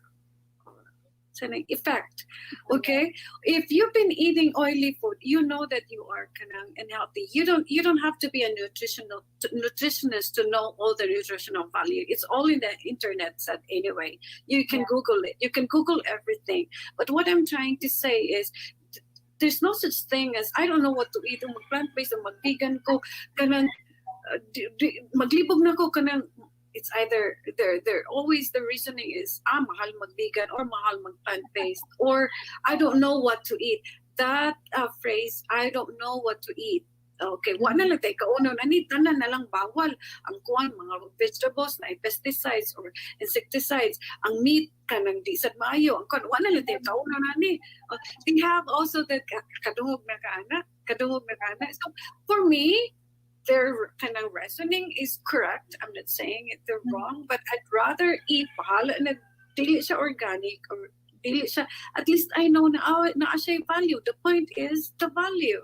effect. Okay, if you've been eating oily food, you know that you are unhealthy. You don't have to be a nutritionist to know all the nutritional value. It's all in the internet set anyway. You can Google it. You can Google everything. But what I'm trying to say is, there's no such thing as I don't know what to eat. Mag-plant-based, mag-vegan ko, maglibog na ko kanang. It's either they're always the reasoning is mahal mag-vegan or mahal mag-plant-based, or I don't know what to eat. That phrase, I don't know what to eat. Okay, wa na lang tayo kauno na ni tanan na lang bawal ang kuan mga vegetables na pesticides or insecticides, ang meat kanang di sad maayo ang kuan wa na lang tayo kauno na ni. They have also the kadungog na kaana. So for me, their kind of reasoning is correct. I'm not saying they're wrong, but I'd rather eat bahala na dili siya organic or dili siya. At least I know na siya value. The point is the value.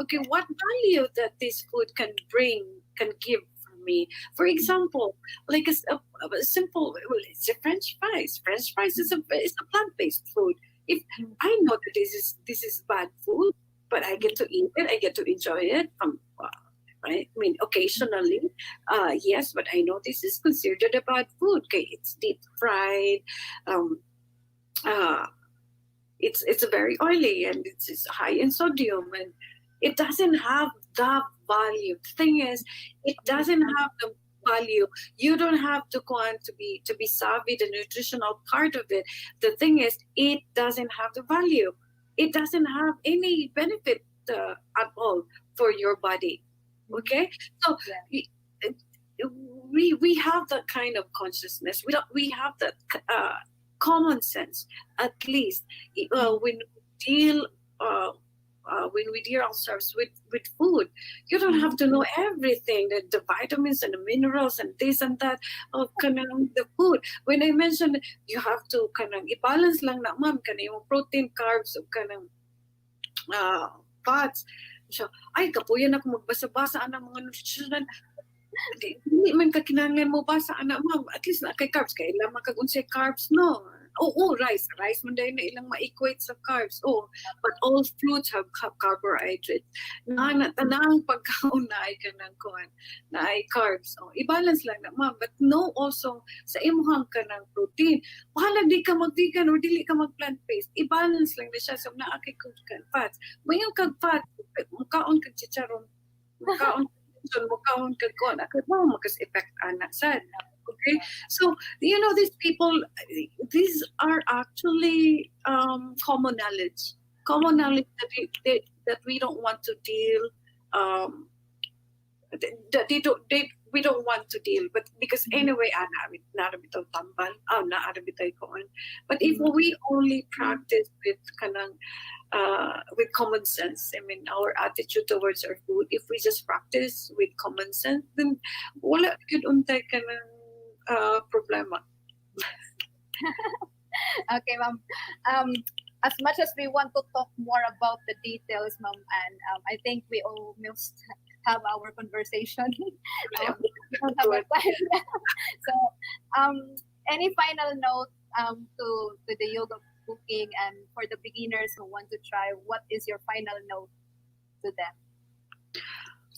Okay, what value that this food can give for me? For example, like simple. Well, it's a French fries. French fries is a plant-based food. If I know that this is bad food, but I get to eat it, I get to enjoy it. Right? I mean, occasionally, yes, but I know this is considered a bad food. Okay, it's deep fried. Um, uh, it's very oily and it's high in sodium, and it doesn't have the value. The thing is, it doesn't have the value. You don't have to go on to be savvy the nutritional part of it. The thing is, it doesn't have the value. It doesn't have any benefit at all for your body. Okay, so we have that kind of consciousness. We have that common sense, at least when we deal ourselves with food. You don't have to know everything, the vitamins and the minerals and this and that of the food. When I mentioned you have to i-balance lang na ma'am yung protein, carbs, fats. So, ay, kapuyan ako magbasa-basa ang mga nutritional. Hindi man ka kinahanglan mo basa anak ma'am, at least na kay carbs kay ilang makagunsay carbs no. Rice man dahil na ilang ma-equate sa carbs. But all fruits have carbohydrates. Tanang pagkaon na ay kanang kuan na ay carbs. I-balance lang na ma'am, but no also sa imuhang kanang protein. Bahala di ka mag-vegan or dili ka mag-plant-based. I-balance lang na siya sa naa kay fats. Mayang kag fat, mukaon kag chicharon, mukaon kag kuan, akad mo makas-effect anak sad. Okay, so these people, these are actually common knowledge that we don't want to deal. We don't want to deal, but because anyway, but if we only practice with common sense, I mean, our attitude towards our food, if we just practice with common sense, then wala gyud untay kanang problema. Okay, ma'am. As much as we want to talk more about the details, ma'am, and I think we almost have our conversation. So, any final note to the yoga cooking and for the beginners who want to try? What is your final note to them?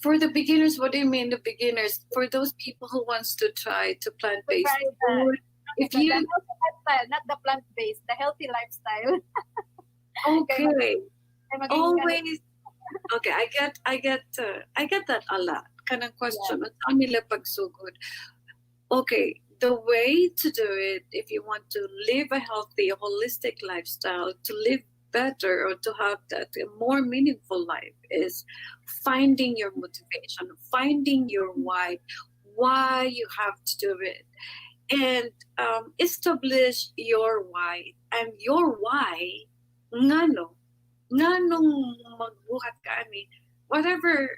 For the beginners, what do you mean the beginners? For those people who wants to try to plant-based food, if you lifestyle, not the plant-based, the healthy lifestyle. Okay, always. Okay, I get that a lot. Kanang question. Ang nila pagsugod. Okay, the way to do it, if you want to live a healthy, holistic lifestyle, to live better or to have that a more meaningful life, is finding your motivation, finding your why you have to do it, and establish your why. And your why, nganong magbuhat ka ani, whatever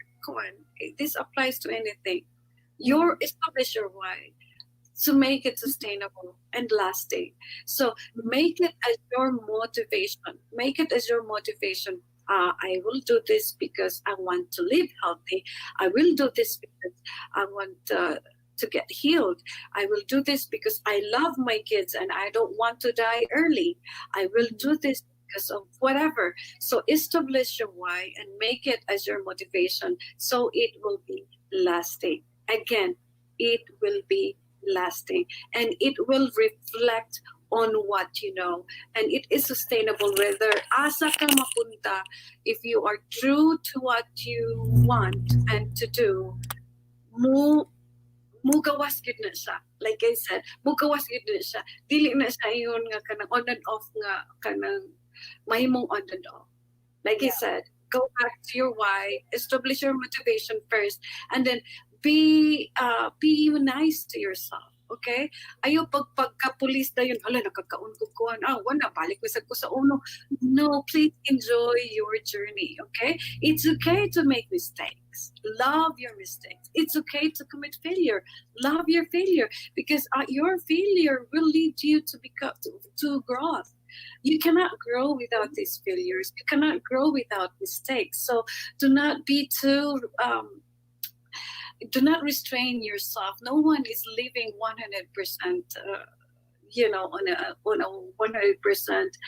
this applies to anything. Establish your why to make it sustainable and lasting. So make it as your motivation. Make it as your motivation. I will do this because I want to live healthy. I will do this because I want to get healed. I will do this because I love my kids and I don't want to die early. I will do this because of whatever. So establish your why and make it as your motivation so it will be lasting. Again, it will be lasting and it will reflect on what you know, and it is sustainable. Whether asa ka mapunta, if you are true to what you want and to do, mugawas gid na siya. Like I said, mugawas gid na siya. Dili na siya yun nga kanang on and off nga kanang mahimong on and off. Like I said, go back to your why, establish your motivation first, and then be nice to yourself. Okay? Ayo pagka-police na yun, hala, nakakaon-kukuhan, wala, balik ko sa uno. No, please enjoy your journey, okay? It's okay to make mistakes. Love your mistakes. It's okay to commit failure. Love your failure, because your failure will lead you to growth. You cannot grow without these failures. You cannot grow without mistakes. So do not be too do not restrain yourself. No one is living 100%. On a 100%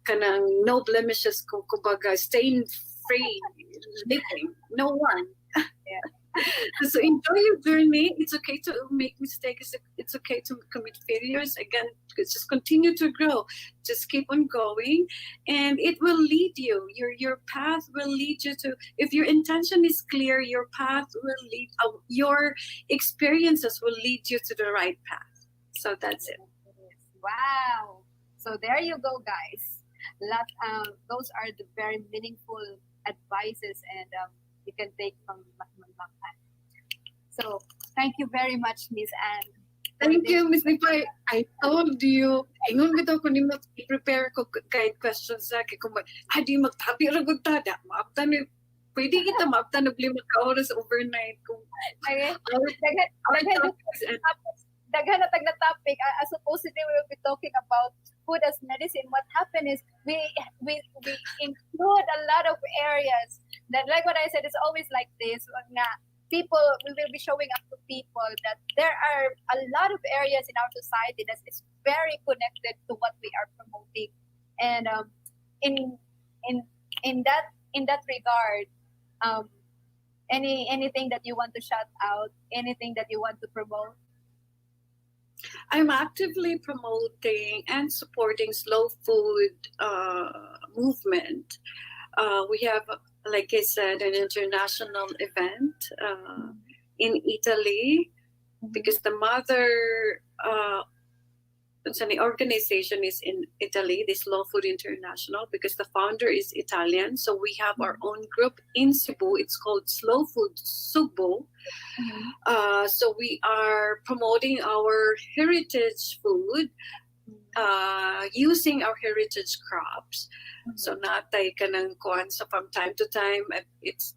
kanang no blemishes kumbaga stain free living. No one. So enjoy your journey. It's okay to make mistakes. It's okay to commit failures. Again, just continue to grow. Just keep on going, and it will lead you. Your path will lead you to. If your intention is clear, your path will lead. Your experiences will lead you to the right path. So that's it. Wow. So there you go, guys. Those are the very meaningful advices, and you can take from Anne. So thank you very much, Miss Anne. Thank you, Miss Nipay. I told you, ingon ko ko nimo i-prepare ko guide questions sa kung di magtabi ra gud ta da maabtan ni pwede kita maabtan og 5 ka oras overnight kung Okay. Daghan na tag na topic. Supposedly we will be talking about food as medicine. What happened is we include a lot of areas that, like what I said, it's always like this. We will be showing up to people that there are a lot of areas in our society that is very connected to what we are promoting, and in that regard, anything that you want to shout out, anything that you want to promote. I'm actively promoting and supporting slow food movement. We have, like I said, an international event in Italy because the mother the organization is in Italy, the Slow Food International, because the founder is Italian. So we have our own group in Cebu. It's called Slow Food Cebu. So we are promoting our heritage food using our heritage crops. So natay kanang kuan. So from time to time, it's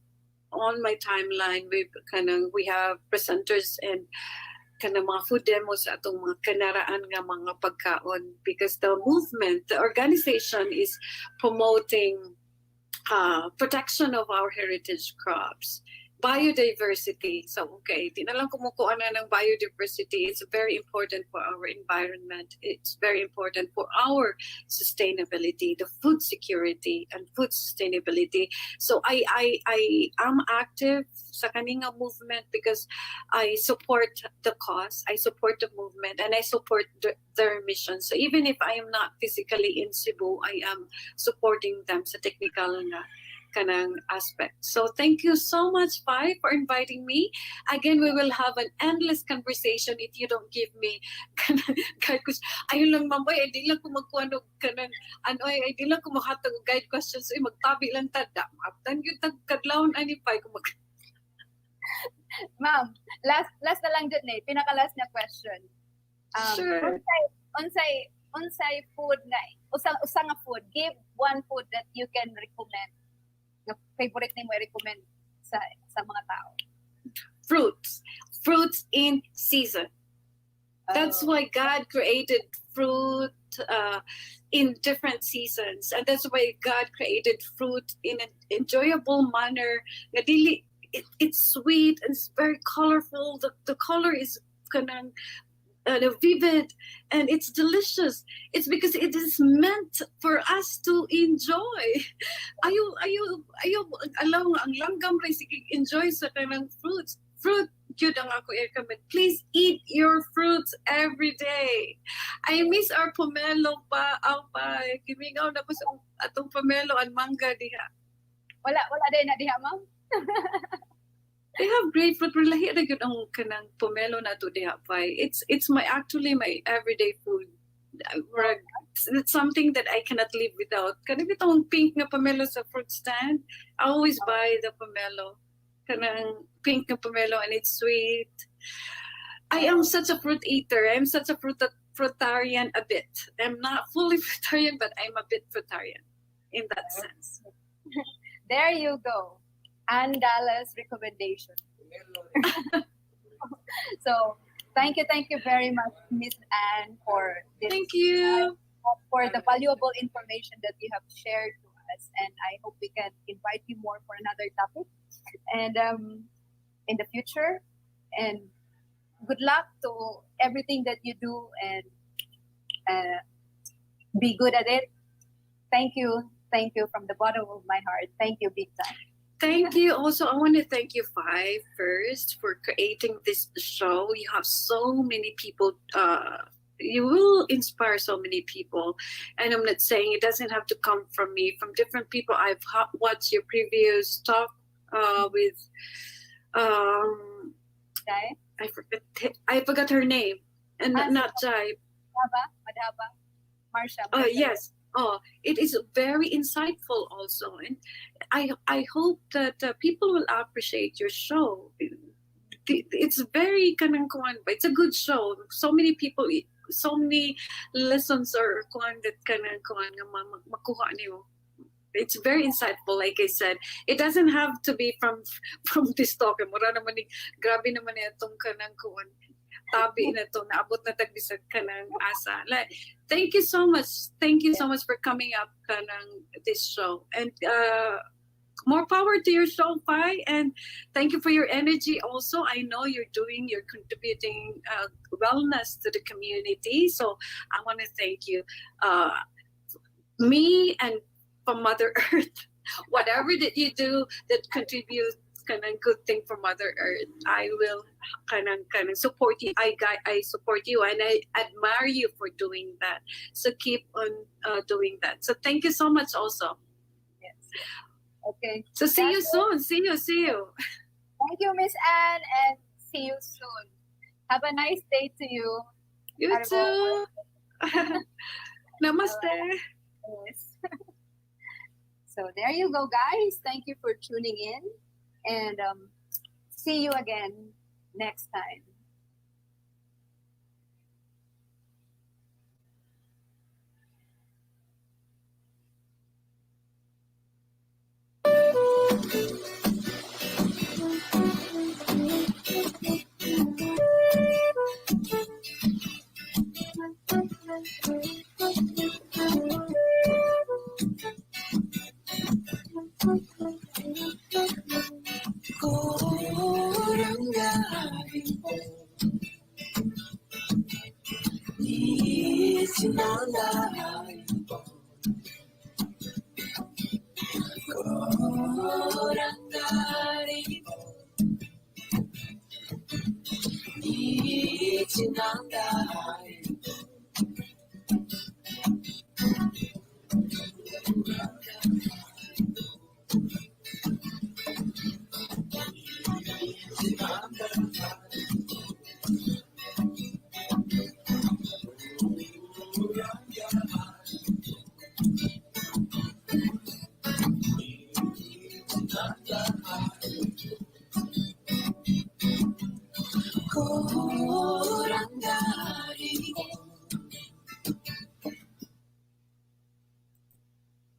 on my timeline. We have presenters and kanang mga food demos sa atong mga kanaraan nga mga pagkaon, because the movement, the organization is promoting protection of our heritage crops, biodiversity. So okay, di na lang kumukuha na ng biodiversity. It's very important for our environment. It's very important for our sustainability, the food security and food sustainability. So I am active sa kaninga movement because I support the cause, I support the movement, and I support their mission. So even if I am not physically in Cebu, I am supporting them sa technical na kanang aspect. So thank you so much, Pai, for inviting me. Again, we will have an endless conversation if you don't give me guide questions. Ayun lang, mamay, ay di lang ko magkuhan og kanang ay di lang ko mahatag og guide questions. Ay magtabi lang tada. Maptan yung tagkadlawon ani Pai ko mag. Ma'am, last na lang dyan eh. Pinaka-last na question. Sure. Unsay food na, usang nga food, give one food that you can recommend. Yung favorite nimo i-recommend sa mga tao. Fruits in season. That's why God created fruit in different seasons, and that's why God created fruit in an enjoyable manner. It's sweet and it's very colorful. The color is kanang vivid and it's delicious. It's because it is meant for us to enjoy. Ayo alam ang langgam ray sige enjoy sa kanang fruits. Fruit gyud ang ako i-recommend. Please eat your fruits every day. I miss our pomelo pa. Gimingaw na po sa atong pomelo and mangga diha. Wala din na diha, ma'am. They have grapefruit. Lahi ra gyud ang kanang pomelo na to diha Pai. It's my everyday food. It's something that I cannot live without. Kanang bitong pink nga pomelo sa fruit stand. I always buy the pomelo. Kanang pink nga pomelo, and it's sweet. I am such a fruit eater. I'm such a fruitarian a bit. I'm not fully fruitarian, but I'm a bit fruitarian in that sense. There you go. And Dala's recommendation. So thank you very much, Miss Anne, for this. Thank you for the valuable information that you have shared to us, and I hope we can invite you more for another topic. And in the future, and good luck to everything that you do, and be good at it. Thank you from the bottom of my heart. Thank you big time. Thank you. Also, I want to thank you, Five, first for creating this show. You have so many people. You will inspire so many people, and I'm not saying it doesn't have to come from me. From different people, I've watched your previous talk with Jai? I forgot her name, and not Jai. Madhaba, Marsha. Oh yes. Oh, it is very insightful also, and I hope that people will appreciate your show. It's very kanang kuan, but it's a good show. So many people, so many lessons or kuan that kanang kuan nga makuha niyo. It's very insightful, like I said. It doesn't have to be from this talk. Mura naman ni grabe naman itong kanang kuan. Tabi na to, naabot na tagbisag ka ng asa. Like, thank you so much. Thank you so much for coming up ka ng this show. And more power to your show, Pai. And thank you for your energy also. I know you're contributing wellness to the community. So I want to thank you. Me and from Mother Earth, whatever that you do that contributes kanang good thing for Mother Earth, I will kanang support you. I support you, and I admire you for doing that. So keep on doing that. So thank you so much also. Yes. Okay. So see you soon. See you. Thank you, Miss Anne, and see you soon. Have a nice day to you. You too. Namaste. Yes. So there you go, guys. Thank you for tuning in. And see you again next time. Sinanda